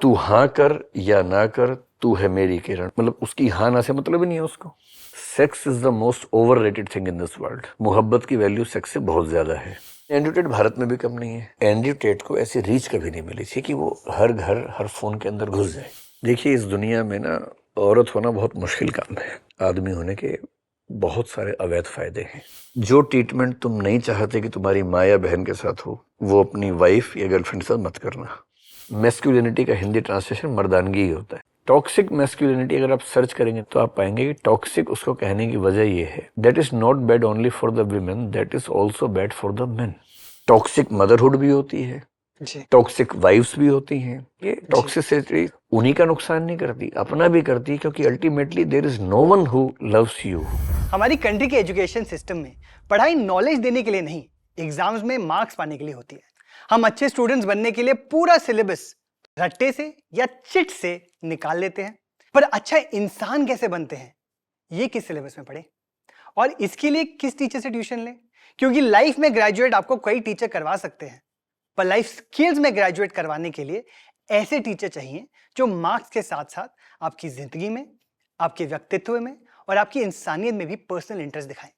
तू हाँ कर या ना कर, तू है मेरी किरण। मतलब उसकी हाँ ना से मतलब ही नहीं है उसको। Sex is the most overrated thing in this world. मोहब्बत की वैल्यू सेक्स से बहुत ज्यादा है। एंड्रयू टेट भारत में भी कम नहीं है। एंड्रयू टेट को ऐसी रीच कभी नहीं मिली थी कि वो हर घर हर फोन के अंदर घुस जाए। देखिए, इस दुनिया में ना औरत होना बहुत मुश्किल काम है। आदमी होने के बहुत सारे अवैध फायदे हैं। जो ट्रीटमेंट तुम नहीं चाहते कि तुम्हारी माँ या बहन के साथ हो, वो अपनी वाइफ या गर्लफ्रेंड के साथ मत करना। मैस्कुलिनिटी का हिंदी ट्रांसलेशन मर्दानगी ही होता है। टॉक्सिक मैस्कुलिनिटी अगर आप सर्च करेंगे तो आप पाएंगे कि टॉक्सिक उसको कहने की वजह ये है, that is not bad only for the women, that is also bad for the main. Toxic motherhood भी होती है, टॉक्सिक वाइफ्स भी होती हैं। ये टॉक्सिसिटी उन्हीं का नुकसान नहीं करती, अपना भी करती है, क्योंकि ultimately there is no one who loves you. हमारी कंट्री के एजुकेशन सिस्टम में पढ़ाई नॉलेज देने के लिए नहीं, एग्जाम्स में मार्क्स पाने के लिए होती है। हम अच्छे स्टूडेंट्स बनने के लिए पूरा सिलेबस रट्टे से या चिट से निकाल लेते हैं, पर अच्छा इंसान कैसे बनते हैं ये किस सिलेबस में पढ़े और इसके लिए किस टीचर से ट्यूशन लें? क्योंकि लाइफ में ग्रेजुएट आपको कई टीचर करवा सकते हैं, पर लाइफ स्किल्स में ग्रेजुएट करवाने के लिए ऐसे टीचर चाहिए जो मार्क्स के साथ साथ आपकी जिंदगी में, आपके व्यक्तित्व में और आपकी इंसानियत में भी पर्सनल इंटरेस्ट दिखाएं।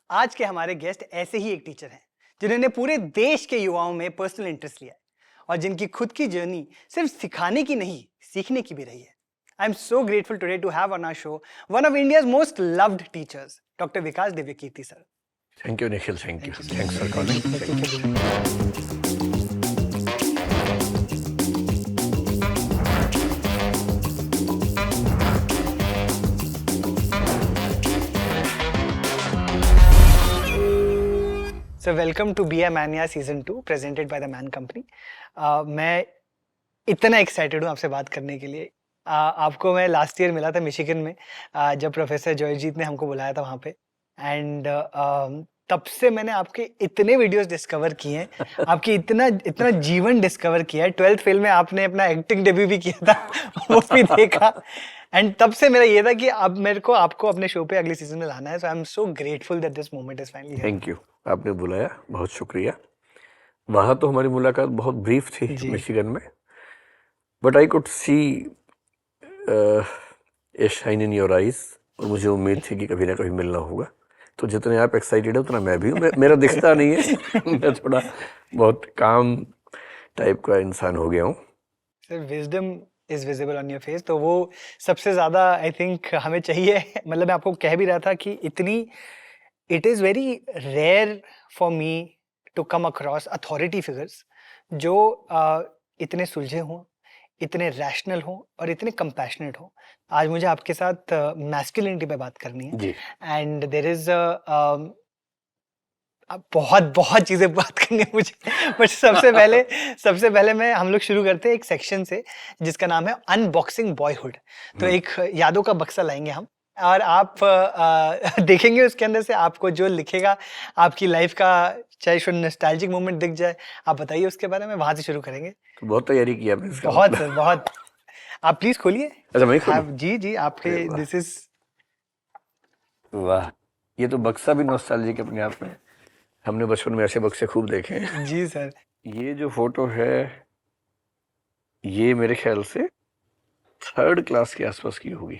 आज के हमारे गेस्ट ऐसे ही एक टीचर हैं जिन्होंने पूरे देश के युवाओं में पर्सनल इंटरेस्ट लिया है और जिनकी खुद की जर्नी सिर्फ सिखाने की नहीं, सीखने की भी रही है। I am so grateful today to have on our show one of India's most loved teachers, doctor Vikas Divyakirti sir. Thank you Nikhil, thank you, thanks for calling. So welcome to Be a Mania Season 2 presented by the Man Company. मैं इतना excited हूँ आपसे बात करने के लिए। आपको मैं लास्ट ईयर मिला था मिशिगन में, जब प्रोफेसर जॉयजीत ने हमको बुलाया था वहाँ पे, एंड तब से मैंने आपके इतने वीडियोस डिस्कवर किए हैं, आपकी इतना जीवन डिस्कवर किया है। 12th फेल में आपने अपना एक्टिंग डेब्यू भी किया था वो भी देखा, एंड तब से मेरा ये था कि अब मेरे को आपको अपने शो पे अगले सीजन में लाना है। So I am so grateful that this moment is finally. Thank you, आपने बुलाया, बहुत शुक्रिया। वहाँ तो हमारी मुलाकात बहुत ब्रीफ थी मिशिगन में, but I could see A shine in your eyes, और मुझे उम्मीद थी कि कभी ना कभी मिलना होगा। तो जितने आप एक्साइटेड है उतना मैं भी हूँ। मेरा दिखता नहीं है मैं थोड़ा बहुत काम टाइप का इंसान हो गया हूँ। Sir, wisdom is visible on your face, तो वो सबसे ज्यादा आई थिंक हमें चाहिए। मतलब मैं आपको कह भी रहा था कि इतनी it is very rare for me to come across authority figures जो इतने सुलझे हों, इतने रैशनल हों और इतने कंपैशनेट हों। आज मुझे आपके साथ मैस्कुलिनिटी पे बात करनी है, एंड देयर इज बहुत चीजें बात करनी है मुझे, बट सबसे पहले मैं हम लोग शुरू करते हैं एक सेक्शन से जिसका नाम है अनबॉक्सिंग बॉयहुड। तो एक यादों का बक्सा लाएंगे हम, और आप देखेंगे उसके अंदर से आपको जो लिखेगा आपकी लाइफ का, चाहे शुड नॉस्टैल्जिक मोमेंट दिख जाए, आप बताइए उसके बारे में। वहां से शुरू करेंगे। तो बहुत तैयारी की आपने इसका। बहुत सर, बहुत। आप प्लीज खोलिए। अच्छा, मैं खोलूं? जी आपके, दिस इज, वाह, ये तो बक्सा भी नॉस्टैल्जिक अपने आप में। हमने बचपन में ऐसे बक्से खूब देखे हैं। जी सर। ये जो फोटो है ये मेरे ख्याल से 3rd क्लास के आसपास की होगी,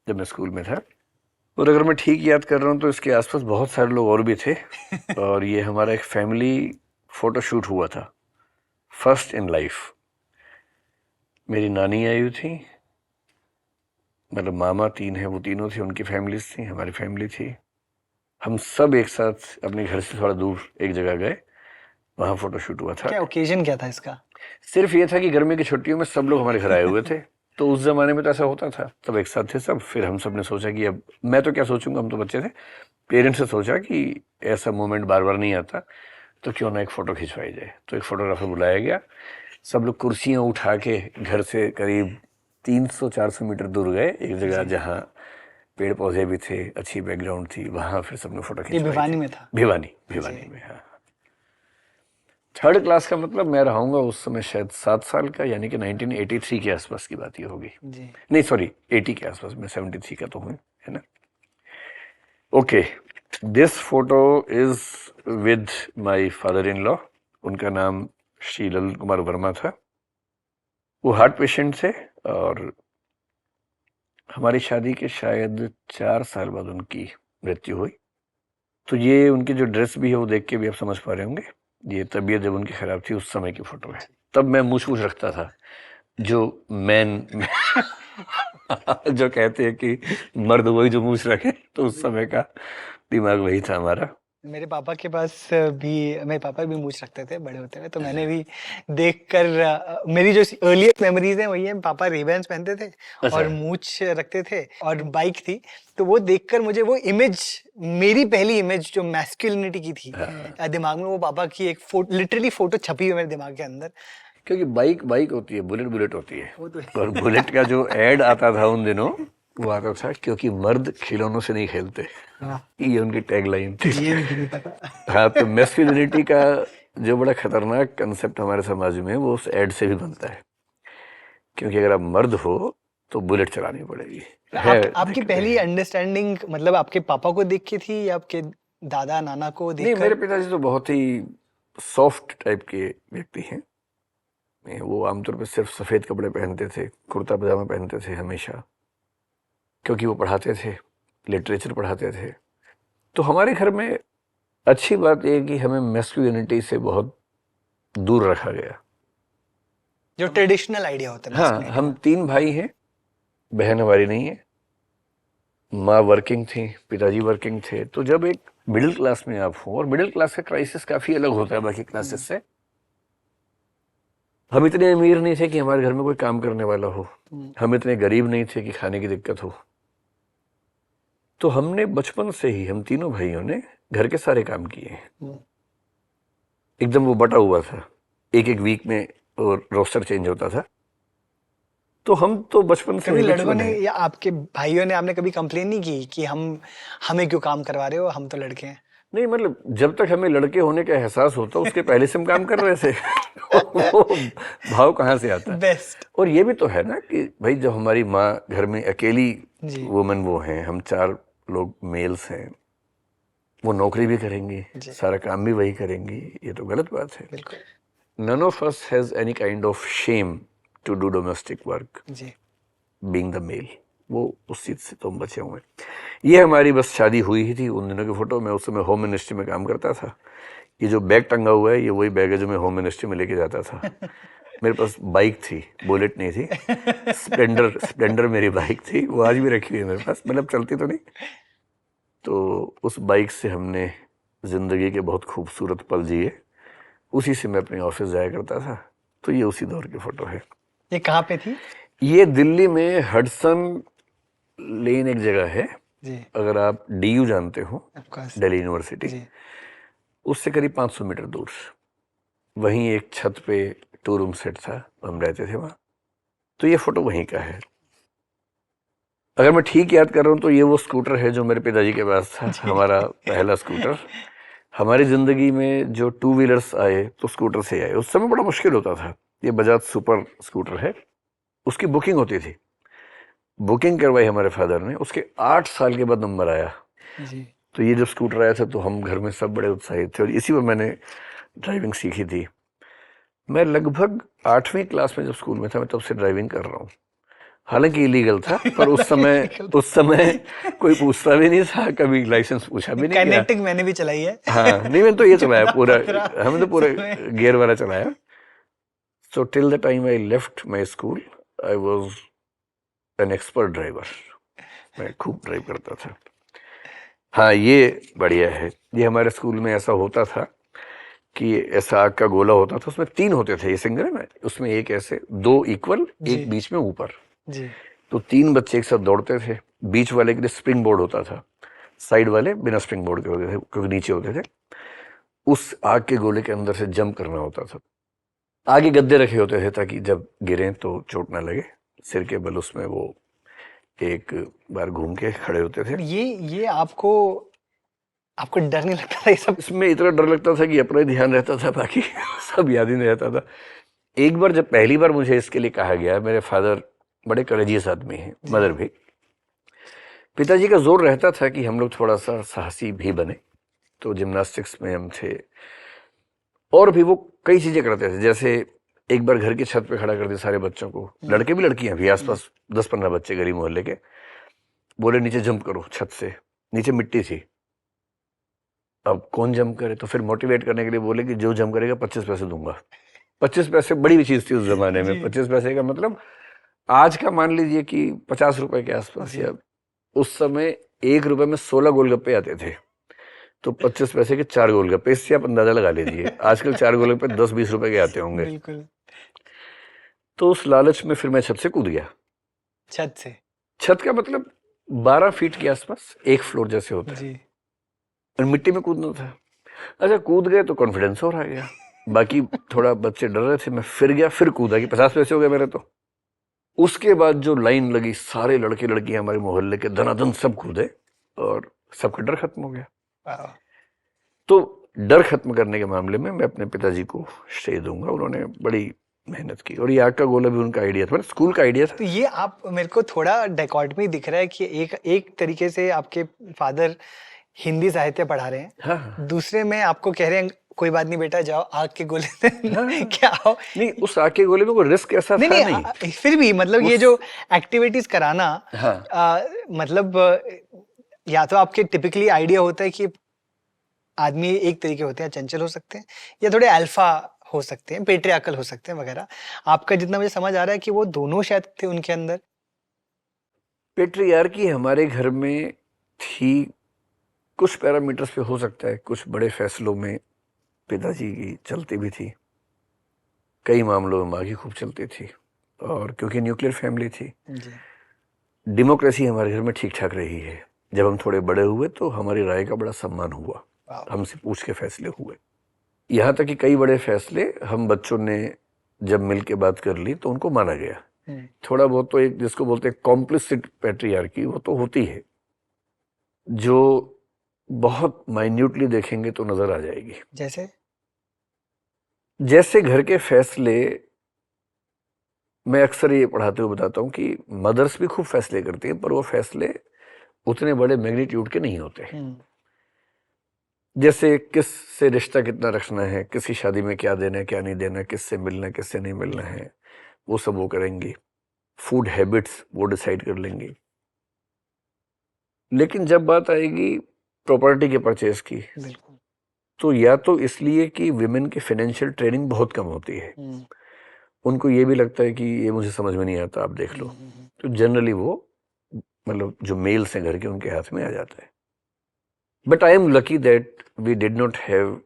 जब मैं स्कूल में था। और अगर मैं ठीक याद कर रहा हूँ तो इसके आसपास बहुत सारे लोग और भी थे। और ये हमारा एक फैमिली फोटो शूट हुआ था, फर्स्ट इन लाइफ। मेरी नानी आई हुई थी, मतलब मामा 3 हैं, वो तीनों थे, उनकी फैमिलीज थी, हमारी फैमिली थी। हम सब एक साथ अपने घर से थोड़ा दूर एक जगह गए, वहाँ फोटो शूट हुआ था। क्या ओकेजन क्या था इसका? सिर्फ ये था कि गर्मी की छुट्टियों में सब लोग हमारे घर आए हुए थे। तो उस जमाने में तो ऐसा होता था, तब एक साथ थे सब। फिर हम सब ने सोचा कि अब मैं तो क्या सोचूंगा, हम तो बच्चे थे। पेरेंट्स ने सोचा कि ऐसा मोमेंट बार बार नहीं आता, तो क्यों ना एक फ़ोटो खिंचवाई जाए। तो एक फ़ोटोग्राफर बुलाया गया। सब लोग कुर्सियाँ उठा के घर से करीब 300-400 मीटर दूर गए एक जगह जहाँ पेड़ पौधे भी थे, अच्छी बैकग्राउंड थी, वहाँ फिर सबने फ़ोटो खिंचवाई। भिवानी में था? भिवानी में, हाँ। 3rd क्लास का मतलब मैं रहूँगा उस समय शायद 7 साल का, यानी कि 1983 के आसपास की बात ये होगी। नहीं सॉरी, 80 के आसपास, मैं 73 का तो हूँ, है ना। Okay, this photo is with my father in law. उनका नाम श्री ललित कुमार वर्मा था। वो हार्ट पेशेंट थे और हमारी शादी के शायद 4 साल बाद उनकी मृत्यु हुई। तो ये उनकी जो ड्रेस भी है वो देख के भी आप समझ पा रहे होंगे, ये तबीयत जब उनकी खराब थी उस समय की फोटो है। तब मैं मूछ रखता था, जो मैन जो कहते हैं कि मर्द वही जो मूछ रखे, तो उस समय का दिमाग वही था हमारा। मेरे पापा के पास भी, मेरे पापा भी मूछ रखते थे बड़े होते हुए, तो मैंने भी देखकर मेरी जो अर्लीस्ट मेमोरीज हैं वही है, पापा रिबन्स पहनते थे और मूछ रखते थे और बाइक थी, तो वो देखकर मुझे वो इमेज, मेरी पहली इमेज जो मैस्कुलिनिटी की थी दिमाग में, वो पापा की एक लिटरली फोटो छपी हुई मेरे दिमाग के अंदर। क्योंकि बाइक बाइक होती है, बुलेट बुलेट होती है, वो तो और बुलेट का जो एड आता था उन दिनों, वो आता था क्योंकि मर्द खिलौनों से नहीं खेलते, ये उनकी टैगलाइन थी। ये भी नहीं पता। हाँ, तो मैस्कुलिनिटी का जो बड़ा खतरनाक कंसेप्ट हमारे समाज में, वो उस एड से भी बनता है, क्योंकि अगर आप मर्द हो तो बुलेट चलानी पड़ेगी। आपकी पहली अंडरस्टैंडिंग मतलब आपके पापा को देख के थी या आपके दादा नाना को देख? नहीं, मेरे पिताजी तो बहुत ही सॉफ्ट टाइप के व्यक्ति हैं। वो आमतौर पर सिर्फ सफ़ेद कपड़े पहनते थे, कुर्ता पजामा पहनते थे हमेशा, क्योंकि वो पढ़ाते थे, लिटरेचर पढ़ाते थे। तो हमारे घर में अच्छी बात यह कि हमें मैस्कुलिनिटी से बहुत दूर रखा गया, जो ट्रेडिशनल आइडिया होता है। हाँ, हम 3 भाई हैं, बहन हमारी नहीं है। माँ वर्किंग थी, पिताजी वर्किंग थे। तो जब एक मिडिल क्लास में आप हो, और मिडिल क्लास का क्राइसिस काफ़ी अलग होता है बाकी क्लासेस से, हम इतने अमीर नहीं थे कि हमारे घर में कोई काम करने वाला हो, हम इतने गरीब नहीं थे कि खाने की दिक्कत हो। तो हमने बचपन से ही, हम तीनों भाइयों ने घर के सारे काम किए हैं। एकदम वो बटा हुआ था, एक एक वीक में और रोस्टर चेंज होता था। तो हम तो बचपन से, कभी लड़कों ने या आपके भाइयों ने, आपने कभी कंप्लेन नहीं की कि हमें क्यों काम करवा रहे हो, हम तो लड़के हैं? नहीं, मतलब जब तक हमें लड़के होने का एहसास होता उसके पहले से हम काम कर रहे थे। वो भाव कहाँ से आता है? बेस्ट। और ये भी तो है ना कि भाई जब हमारी माँ घर में अकेली वुमन वो हैं, हम 4 लोग मेल्स हैं, वो नौकरी भी करेंगी, सारा काम भी वही करेंगी, ये तो गलत बात है। None of us has any kind of shame to do domestic work, being the male. वो उस चीज से तो हम बचे हुए। ये हमारी बस शादी हुई ही थी, उन दिनों की फोटो। मैं उस समय होम मिनिस्ट्री में काम करता था। ये जो बैग टंगा हुआ है, ये वही बैग है जो मैं होम मिनिस्ट्री में लेके जाता था। मेरे पास बाइक थी, बुलेट नहीं थी, स्प्लेंडर मेरी बाइक थी, वो आज भी रखी हुई है मेरे पास, मतलब चलती तो नहीं। तो उस बाइक से हमने जिंदगी के बहुत खूबसूरत पल जिए, उसी से मैं अपने ऑफिस जाया करता था। तो ये उसी दौर की फोटो है। ये कहाँ पे थी? ये दिल्ली में हडसन लेन एक जगह है जी। अगर आप DU जानते हो, दिल्ली यूनिवर्सिटी, उससे करीब 500 मीटर दूर वहीं एक छत पे 2 रूम सेट था, हम रहते थे वहाँ। तो ये फोटो वहीं का है। अगर मैं ठीक याद कर रहा हूँ तो ये वो स्कूटर है जो मेरे पिताजी के पास था, हमारा पहला स्कूटर। हमारी जिंदगी में जो 2 व्हीलर्स आए तो स्कूटर से आए। उस समय बड़ा मुश्किल होता था। ये बजाज सुपर स्कूटर है, उसकी बुकिंग होती थी। बुकिंग करवाई हमारे फादर ने, उसके 8 साल के बाद नंबर आया जी। तो ये जब स्कूटर आया था तो हम घर में सब बड़े उत्साहित थे, और इसी में मैंने ड्राइविंग सीखी थी। मैं लगभग 8वीं क्लास में जब स्कूल में था, मैं तब से ड्राइविंग कर रहा हूँ। हालांकि इलीगल था, पर उस समय कोई पूछता भी नहीं था, कभी लाइसेंस पूछा भी नहीं। काइनेटिक मैंने भी चलाई है। हाँ, नहीं, मैंने तो ये चलाया पूरा, हमने तो पूरा गियर वाला चलाया। So till the time I left my school I was an expert driver. मैं खूब ड्राइव करता था। हाँ, ये बढ़िया है। ये हमारे स्कूल में ऐसा होता था कि ऐसा आग का गोला होता था, उसमें 3 होते थे, ये सिंगल है ना, उसमें एक ऐसे 2 इक्वल, एक बीच में ऊपर जी। तो 3 बच्चे एक साथ दौड़ते थे। बीच वाले के लिए स्प्रिंग बोर्ड होता था, साइड वाले बिना स्प्रिंग बोर्ड के होते थे क्योंकि नीचे होते थे। उस आग के गोले के अंदर से जंप करना होता था। आगे गद्दे रखे होते थे ताकि जब गिरें तो चोट ना लगे, सिर के बल उसमें वो एक बार घूम के खड़े होते थे। ये आपको डर नहीं लगता था ये सब? इसमें इतना डर लगता था कि अपना ही ध्यान रहता था, बाकी सब याद ही नहीं रहता था। एक बार जब पहली बार मुझे इसके लिए कहा गया, मेरे फादर बड़े करेजियस आदमी हैं, मदर भी, पिताजी का जोर रहता था कि हम लोग थोड़ा सा साहसी भी बने। तो जिम्नास्टिक्स में हम थे, और भी वो कई चीजें करते थे। जैसे एक बार घर की छत पे खड़ा कर दिया सारे बच्चों को, लड़के भी लड़कियां भी, आसपास 10-15 बच्चे गली मोहल्ले के, बोले नीचे जंप करो छत से, नीचे मिट्टी थी, अब कौन जंप करे, तो फिर मोटिवेट करने के लिए बोले कि जो जंप करेगा 25 पैसे दूंगा। 25 पैसे बड़ी भी चीज थी उस जमाने में। 25 पैसे का मतलब आज का मान लीजिए कि 50 रुपए के आसपास, या उस समय 1 रुपए में 16 गोलगप्पे आते थे, तो 25 पैसे के 4 गोलगप्पे, इससे आप अंदाजा लगा लीजिए आजकल 4 गोलगप्पे 10-20 रुपए के आते होंगे। बिल्कुल। तो उस लालच में फिर मैं छत से कूद गया। छत से? छत का मतलब 12 फीट के आसपास, एक फ्लोर जैसे होता है, और मिट्टी में कूदना था। अच्छा, कूद गए तो कॉन्फिडेंस और आ गया, बाकी थोड़ा बच्चे डर रहे थे, मैं फिर गया, फिर कूदा कि 50 पैसे हो गए मेरे। तो उसके बाद जो लाइन लगी, सारे लड़के लड़कियां हमारे मोहल्ले के धनाधन सब कूदे और सबका डर खत्म हो गया। तो डर खत्म करने के मामले में मैं अपने पिताजी को श्रेय दूंगा, उन्होंने बड़ी मेहनत की, और ये आग का गोला भी उनका आइडिया था, स्कूल का आइडिया था। तो ये आप, मेरे को थोड़ा डायकॉटमी दिख रहा है कि एक तरीके से आपके फादर हिंदी साहित्य पढ़ा रहे हैं, हाँ। दूसरे में आपको कह रहे हैं कोई बात नहीं बेटा, जाओ आग के गोले से क्या हो। नहीं, उस आग के गोले में कोई रिस्क ऐसा था नहीं। फिर भी मतलब ये जो एक्टिविटीज कराना, हाँ। मतलब या तो आपके टिपिकली आइडिया होता है कि आदमी एक तरीके होते हैं, चंचल हो सकते हैं, या थोड़े अल्फा हो सकते हैं, पेट्रियार्कल हो सकते हैं वगैरह। आपका जितना मुझे समझ आ रहा है कि वो दोनों शायद थे उनके अंदर। पेट्रियार्की हमारे घर में थी, कुछ पैरामीटर्स पे हो सकता है, कुछ बड़े फैसलों में पिताजी की चलती भी थी, कई मामलों में माँ की खूब चलती थी, और क्योंकि न्यूक्लियर फैमिली थी, डेमोक्रेसी हमारे घर में ठीक ठाक रही है। जब हम थोड़े बड़े हुए तो हमारी राय का बड़ा सम्मान हुआ, हमसे पूछ के फैसले हुए, यहाँ तक कि कई बड़े फैसले हम बच्चों ने जब मिल के बात कर ली तो उनको माना गया। थोड़ा बहुत तो एक जिसको बोलते हैं कॉम्प्लिसिट पैट्रियार्की, वो तो होती है, जो बहुत माइन्यूटली देखेंगे तो नजर आ जाएगी। जैसे घर के फैसले, मैं अक्सर ये पढ़ाते हुए बताता हूँ कि मदर्स भी खूब फैसले करती हैं, पर वो फैसले उतने बड़े मैग्नीट्यूड के नहीं होते। जैसे किस से रिश्ता कितना रखना है, किसी शादी में क्या देना है क्या नहीं देना, किससे मिलना किससे नहीं मिलना है, वो सब वो करेंगी। फूड हैबिट्स वो डिसाइड कर लेंगी। लेकिन जब बात आएगी प्रॉपर्टी के परचेज की, तो या तो इसलिए कि विमेन की फाइनेंशियल ट्रेनिंग बहुत कम होती है, उनको ये भी लगता है कि ये मुझे समझ में नहीं आता, आप देख लो, तो जनरली वो मतलब जो मेल्स हैं घर के, उनके हाथ में आ जाता है। But I am lucky that we did not have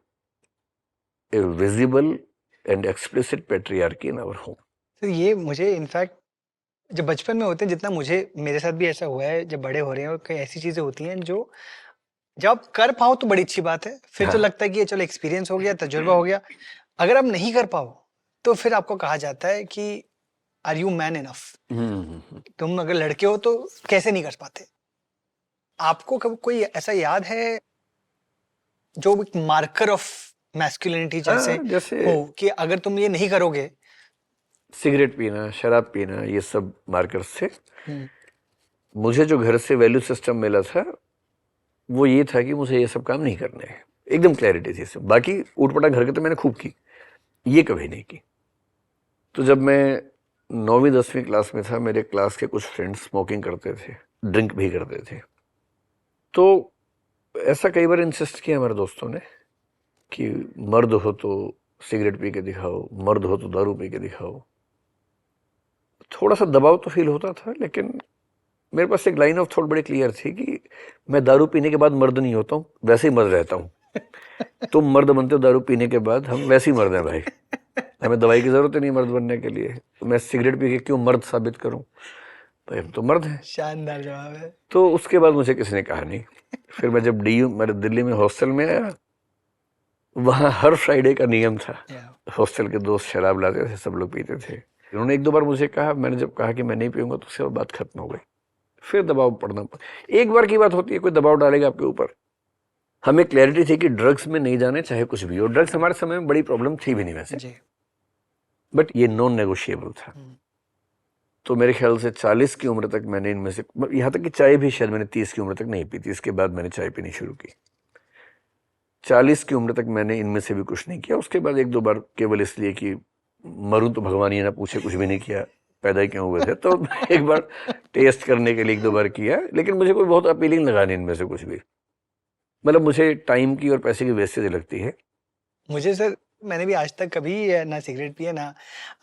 a visible and explicit patriarchy in our home. तो ये मुझे इनफैक्ट जब बचपन में होते हैं, जितना मुझे, मेरे साथ भी ऐसा हुआ है, जब बड़े हो रहे हैं और कई ऐसी चीजें होती हैं जो जब आप कर पाओ तो बड़ी अच्छी बात है, फिर हाँ। तो लगता है कि ये चलो एक्सपीरियंस हो गया, तजुर्बा हो गया। अगर आप नहीं कर पाओ तो फिर आपको कहा जाता है कि आर यू मैन इनफ, तुम अगर लड़के हो तो कैसे नहीं कर पाते। आपको कब कोई ऐसा याद है जो एक मार्कर ऑफ मैस्कुलिनिटी जैसे हो कि अगर तुम ये नहीं करोगे? सिगरेट पीना, शराब पीना, ये सब मार्कर्स से मुझे जो घर से वैल्यू सिस्टम मिला था वो ये था कि मुझे ये सब काम नहीं करने हैं, एकदम क्लैरिटी थी इसमें। बाकी ऊटपटांग हरकतें तो मैंने खूब की, ये कभी नहीं की। तो जब मैं 9वीं-10वीं क्लास में था, मेरे क्लास के कुछ फ्रेंड्स स्मोकिंग करते थे, ड्रिंक भी करते थे, तो ऐसा कई बार इंसिस्ट किया हमारे दोस्तों ने कि मर्द हो तो सिगरेट पी के दिखाओ, मर्द हो तो दारू पी के दिखाओ। थोड़ा सा दबाव तो फील होता था, लेकिन मेरे पास एक लाइन ऑफ थॉट बड़ी क्लियर थी कि मैं दारू पीने के बाद मर्द नहीं होता हूँ, वैसे ही मर्द रहता हूँ। तुम मर्द बनते हो दारू पीने के बाद, हम वैसे ही मर्द हैं भाई, हमें दवाई की जरूरत ही नहीं मर्द बनने के लिए। तो मैं सिगरेट पी के क्यों मर्द साबित करूं, तो हम तो मर्द हैं। शानदार जवाब है। तो उसके बाद मुझे किसी ने कहा नहीं। फिर मैं जब मेरे दिल्ली में हॉस्टल में आया, वहाँ हर फ्राइडे का नियम था, हॉस्टल के दोस्त शराब लाते थे, सब लोग पीते थे। उन्होंने 1-2 बार मुझे कहा, मैंने जब कहा कि मैं नहीं पीऊंगा तो उसके बाद बात खत्म हो गई। फिर दबाव पड़ना, एक बार की बात होती है, कोई दबाव डालेगा आपके ऊपर। हमें क्लैरिटी थी कि ड्रग्स में नहीं जाने, चाहे कुछ भी हो। ड्रग्स हमारे समय में बड़ी प्रॉब्लम थी भी नहीं वैसे, बट ये नॉन नेगोशिएबल था। तो मेरे ख्याल से 40 की उम्र तक मैंने इनमें से, यहाँ तक कि चाय भी शायद मैंने 30 की उम्र तक नहीं पी थी, इसके बाद मैंने चाय पीनी शुरू की। 40 की उम्र तक मैंने इनमें से भी कुछ नहीं किया। उसके बाद 1-2 बार केवल इसलिए कि मरूं तो भगवान ये ना पूछे, कुछ भी नहीं किया, पैदा ही क्यों हुए थे। तो एक बार टेस्ट करने के लिए 1-2 बार किया, लेकिन मुझे कोई बहुत अपीलिंग लगा नहीं इनमें से कुछ भी। मतलब मुझे टाइम की और पैसे की वेस्टेज लगती है। मुझे सर, मैंने भी आज तक कभी ना सिगरेट पिए ना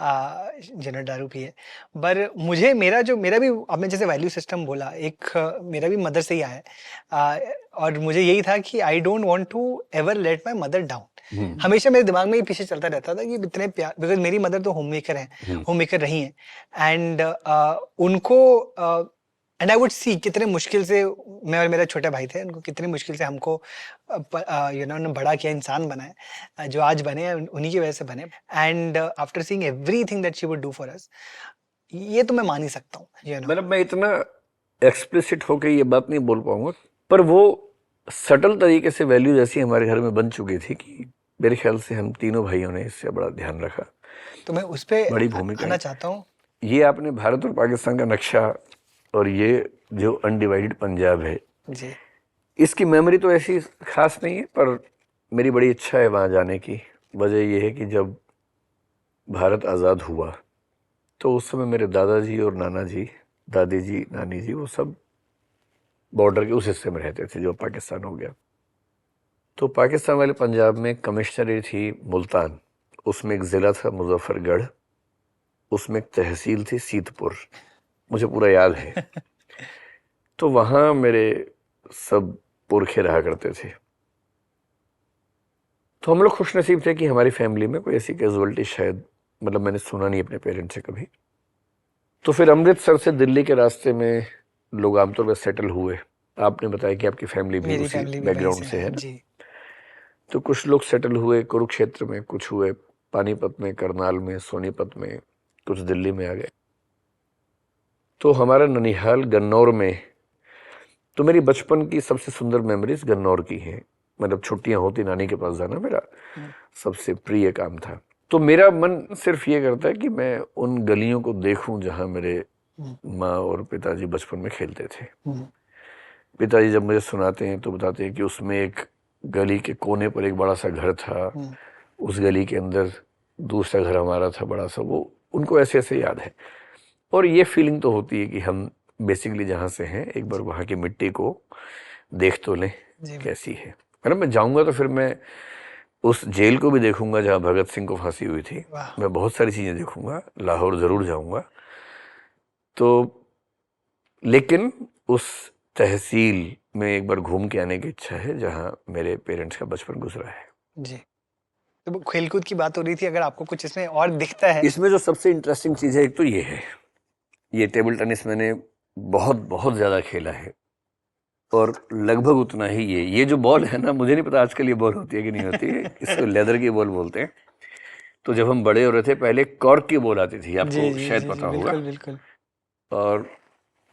जनरल दारू पिए, पर मुझे मेरा भी आपने जैसे वैल्यू सिस्टम बोला, एक मेरा भी मदर से ही आया है। और मुझे यही था कि I don't want to ever let my mother down. हमेशा मेरे दिमाग में ये पीछे चलता रहता था कि इतने प्यार, बिकॉज मेरी मदर तो होम मेकर हैं, होम मेकर रही हैं, एंड उनको एंड आई वुड सी कितने मुश्किल से, मैं और मेरा छोटा भाई थे, उनको कितनी मुश्किल से हमको उन्होंने बड़ा किया, इंसान बनाया, जो आज बने हैं उन्हीं की वजह से बने। And after seeing everything that she would do for us, ये तो मैं मान ही सकता हूँ, मतलब मैं इतना एक्सप्लिसिट होकर ये बात नहीं बोल पाऊंगा, पर वो सटल तरीके से वैल्यूज ऐसी हमारे घर में बन चुकी थी कि मेरे ख्याल से हम तीनों भाइयों ने इससे बड़ा ध्यान रखा। तो मैं उस पर बड़ी भूमिका आना चाहता हूँ। ये आपने भारत और पाकिस्तान का नक्शा और ये जो अनडिवाइडेड पंजाब है जी, इसकी मेमोरी तो ऐसी खास नहीं है, पर मेरी बड़ी इच्छा है वहाँ जाने की। वजह यह है कि जब भारत आज़ाद हुआ तो उस समय मेरे दादाजी और नाना जी, दादी जी, नानी जी, वो सब बॉर्डर के उस हिस्से में रहते थे जो पाकिस्तान हो गया। तो पाकिस्तान वाले पंजाब में कमिश्नरी थी मुल्तान, उसमें एक ज़िला था मुजफ्फरगढ़, उसमें एक तहसील थी सीतपुर, मुझे पूरा याद है। तो वहाँ मेरे सब पुरखे रहा करते थे। तो हम लोग खुशनसीब थे कि हमारी फैमिली में कोई ऐसी कैजुअलिटी शायद, मतलब मैंने सुना नहीं अपने पेरेंट्स से कभी। तो फिर अमृतसर से दिल्ली के रास्ते में लोग आमतौर पर सेटल हुए। आपने बताया कि आपकी फैमिली भी मेरी उसी फैमिली भी बैकग्राउंड वहीं से है ना। जी। तो कुछ लोग सेटल हुए कुरुक्षेत्र में, कुछ हुए पानीपत में, करनाल में, सोनीपत में, कुछ दिल्ली में आ गए। तो हमारा ननिहाल गन्नौर में, तो मेरी बचपन की सबसे सुंदर मेमोरीज गन्नौर की हैं। मतलब छुट्टियां होती नानी के पास जाना मेरा सबसे प्रिय काम था। तो मेरा मन सिर्फ ये करता है कि मैं उन गलियों को देखूं जहां मेरे माँ और पिताजी बचपन में खेलते थे। पिताजी जब मुझे सुनाते हैं तो बताते हैं कि उसमें एक गली के कोने पर एक बड़ा सा घर था, उस गली के अंदर दूसरा घर हमारा था बड़ा सा। वो उनको ऐसे ऐसे याद है। और ये फीलिंग तो होती है कि हम बेसिकली जहाँ से हैं एक बार वहाँ की मिट्टी को देख तो लें कैसी है। मतलब मैं जाऊँगा तो फिर मैं उस जेल को भी देखूंगा जहाँ भगत सिंह को फांसी हुई थी। मैं बहुत सारी चीज़ें देखूंगा, लाहौर ज़रूर जाऊँगा। तो लेकिन उस तहसील में एक बार घूम के आने की इच्छा है जहाँ मेरे पेरेंट्स का बचपन गुजरा है। जी, तो खेलकूद की बात हो रही थी, अगर आपको कुछ इसमें और दिखता है। इसमें जो सबसे इंटरेस्टिंग चीज़ है एक तो ये है, ये टेबल टेनिस मैंने बहुत बहुत ज़्यादा खेला है और लगभग उतना ही ये जो बॉल है ना, मुझे नहीं पता आजकल ये बॉल होती है कि नहीं होती है, इसको लेदर की बॉल बोलते हैं। तो जब हम बड़े हो रहे थे पहले कॉर्क की बॉल आती थी, आपको शायद पता होगा। बिल्कुल बिल्कुल। और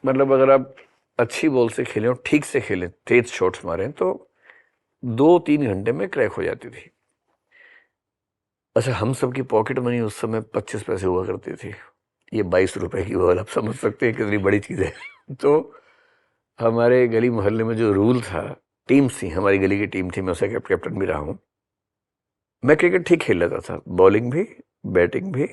मतलब अगर आप अच्छी बॉल से खेलें और ठीक से खेलें, तेज शॉट्स मारें, तो 2-3 घंटे में क्रैक हो जाती थी। अच्छा, हम सब की पॉकेट मनी उस समय 25 पैसे हुआ करती थी। ये 22 रुपए की बॉल, आप समझ सकते हैं कितनी बड़ी चीज़ है। तो हमारे गली मोहल्ले में जो रूल था, टीम्स थी, हमारी गली की टीम थी, मैं उसका कैप्टन भी रहा हूँ। मैं क्रिकेट ठीक खेल लेता था, बॉलिंग भी बैटिंग भी।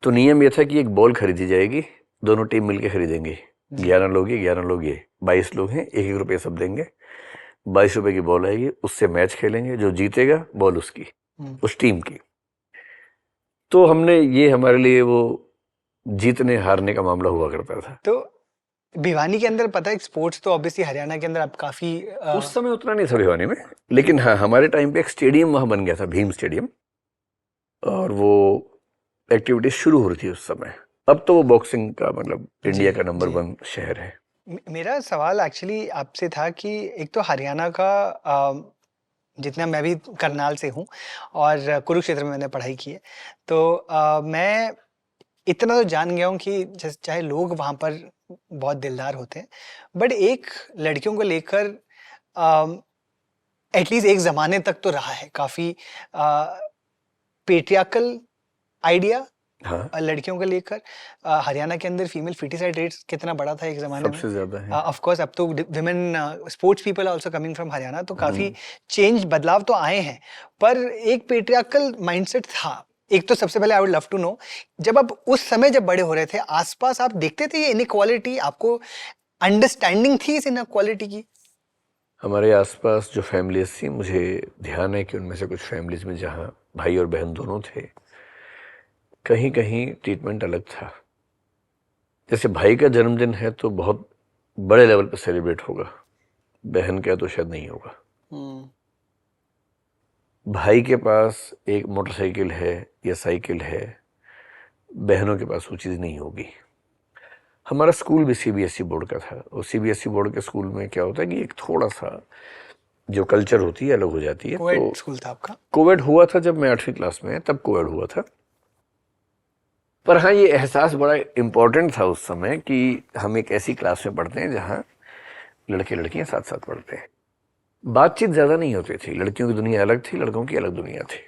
तो नियम ये था कि एक बॉल खरीदी जाएगी, दोनों टीम मिलके खरीदेंगे। 11 लोग ये 11 लोग ये, 22 लोग हैं, 1-1 रुपये सब देंगे। 22 रुपए की बॉल आएगी, उससे मैच खेलेंगे, जो जीतेगा बॉल उसकी, उस टीम की। तो हमने ये हमारे लिए वो जीतने हारने का मामला हुआ करता था। तो भिवानी के अंदर पता है स्पोर्ट्स तो ऑब्वियसली हरियाणा के अंदर आप काफी उस समय उतना नहीं था भिवानी में, लेकिन हाँ हमारे टाइम पे एक स्टेडियम वहाँ बन गया था, भीम स्टेडियम, और वो एक्टिविटीज शुरू हो रही थी उस समय। अब तो वो बॉक्सिंग का मतलब इंडिया का नंबर 1 शहर है। मेरा सवाल एक्चुअली आपसे था कि एक तो हरियाणा का जितना मैं भी करनाल से हूँ और कुरुक्षेत्र में मैंने पढ़ाई की है, तो मैं इतना तो जान गया हूँ कि चाहे लोग वहाँ पर बहुत दिलदार होते हैं, बट एक लड़कियों को लेकर एटलीस्ट एक ज़माने तक तो रहा है काफ़ी पेट्रियार्कल आइडिया। हाँ, लड़कियों को लेकर हरियाणा के अंदर फीमेल फीटिसाइड रेट्स कितना बड़ा था एक ज़माने में, सबसे ज़्यादा है। ऑफ कोर्स अब तो women sports people also coming from Haryana, तो काफ़ी चेंज बदलाव तो आए हैं, पर एक पेट्रियार्कल माइंडसेट था एक तो सबसे पहले I would love to know, जब आप उस समय जब बड़े हो रहे थे आसपास आप देखते थे ये इनइक्वालिटी, आपको अंडरस्टैंडिंग थी इस इनइक्वालिटी की? हमारे आसपास जो फैमिलीज थी, मुझे ध्यान है कि उनमें से कुछ फैमिलीज में जहाँ भाई और बहन दोनों थे, कहीं कहीं ट्रीटमेंट अलग था। जैसे भाई का जन्मदिन है तो बहुत बड़े लेवल पर सेलिब्रेट होगा, बहन का तो शायद नहीं होगा। भाई के पास एक मोटरसाइकिल है या साइकिल है, बहनों के पास वो चीज़ नहीं होगी। हमारा स्कूल भी सीबीएसई बोर्ड का था, और सीबीएसई बोर्ड के स्कूल में क्या होता है कि एक थोड़ा सा जो कल्चर होती है अलग हो जाती है। कोविड स्कूल था आपका? कोविड हुआ था जब मैं 8वीं क्लास में, तब कोविड हुआ था। पर हाँ, ये एहसास बड़ा इम्पोर्टेंट था उस समय कि हम एक ऐसी क्लास में पढ़ते हैं जहाँ लड़के लड़कियाँ साथ साथ पढ़ते हैं। बातचीत ज़्यादा नहीं होती थी, लड़कियों की दुनिया अलग थी, लड़कों की अलग दुनिया थी।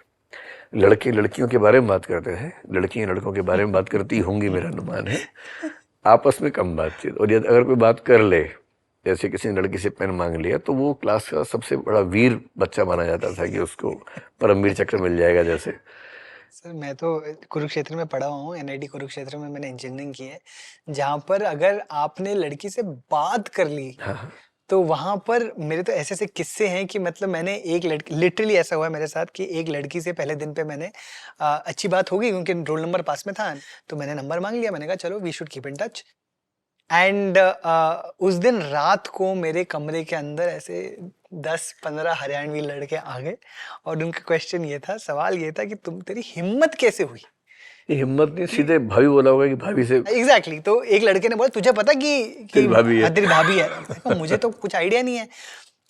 लड़के लड़कियों के बारे में बात करते थे, लड़कियाँ लड़कों के बारे में बात करती होंगी, मेरा अनुमान है। आपस में कम बातचीत, और यदि अगर कोई बात कर ले, जैसे किसी ने लड़की से पेन मांग लिया, तो वो क्लास का सबसे बड़ा वीर बच्चा माना जाता था कि उसको परमवीर चक्र मिल जाएगा। जैसे सर मैं तो कुरुक्षेत्र में पढ़ा हुआ हूँ, एनआईटी कुरुक्षेत्र में मैंने इंजीनियरिंग की है, जहाँ पर अगर आपने लड़की से बात कर ली हाँ, तो वहां पर मेरे तो ऐसे ऐसे किस्से हैं कि मतलब मैंने एक लड़की, लिटरली ऐसा हुआ है मेरे साथ कि एक लड़की से पहले दिन पे मैंने अच्छी बात हो गई क्योंकि रोल नंबर पास में था, तो मैंने नंबर मांग लिया, मैंने कहा चलो we should keep in touch. And उस दिन रात को मेरे कमरे के अंदर ऐसे 10-15 हरियाणवी लड़के आ गए और उनका क्वेश्चन ये था, सवाल ये था कि तेरी हिम्मत कैसे हुई? ये हिम्मत नहीं, सीधे भाभी बोला होगा कि भाभी से। एग्जैक्टली तो एक लड़के ने बोला तुझे पता कि तेरी भाभी है। तेरी भाभी है। मैंने कहा, मुझे तो कुछ आइडिया नहीं है।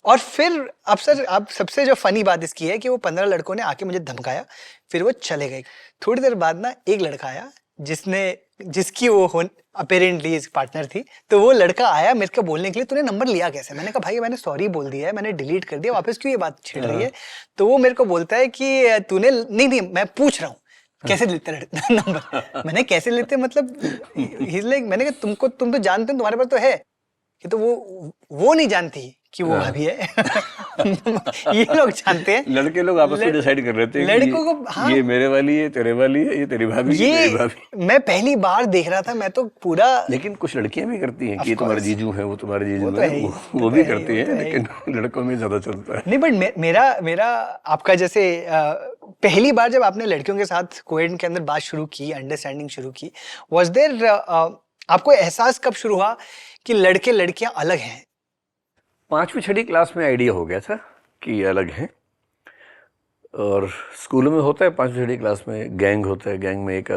और फिर अब सर, अब सबसे जो फनी बात इसकी है कि वो 15 लड़कों ने आके मुझे धमकाया, फिर वो चले गए। थोड़ी देर बाद ना एक लड़का आया जिसकी वो अपेरेंटली पार्टनर थी, तो वो लड़का आया मेरे को बोलने के लिए, तूने नंबर लिया कैसे? मैंने कहा भाई मैंने सॉरी बोल दिया है, मैंने डिलीट कर दिया, वापस क्यों ये बात छेड़ रही है? तो वो मेरे को बोलता है कि तूने, नहीं मैं पूछ रहा हूँ कैसे लेते नंबर? मैंने कैसे लेते मतलब, मैंने कहा तुम तो जानते हो, तुम्हारे पास तो है। कि तो वो नहीं जानती कि वो भाभी है। ये लोग जानते हैं, लड़के लोग आपस में डिसाइड कर रहे थे लड़कों को। हाँ, ये मेरे वाली है, तेरे वाली है, ये तेरी भाभी, ये मेरी भाभी। मैं पहली बार देख रहा था, मैं तो पूरा। लेकिन कुछ लड़कियां भी करती हैं कि ये तुम्हारे जीजू है, वो तुम्हारे जीजू तो है, है ही, वो भी करती हैं, लेकिन लड़कों में ज्यादा चलता है। नहीं बट मेरा आपका जैसे पहली बार जब आपने लड़कियों के साथ कोएड के अंदर बात शुरू की, अंडरस्टैंडिंग शुरू की, वाज देयर आपको एहसास कब शुरू हुआ कि लड़के लड़कियां अलग हैं? 5वीं 6वीं क्लास में आइडिया हो गया था कि ये अलग हैं। और स्कूलों में होता है 5वीं 6वीं क्लास में गैंग होता है, गैंग में एक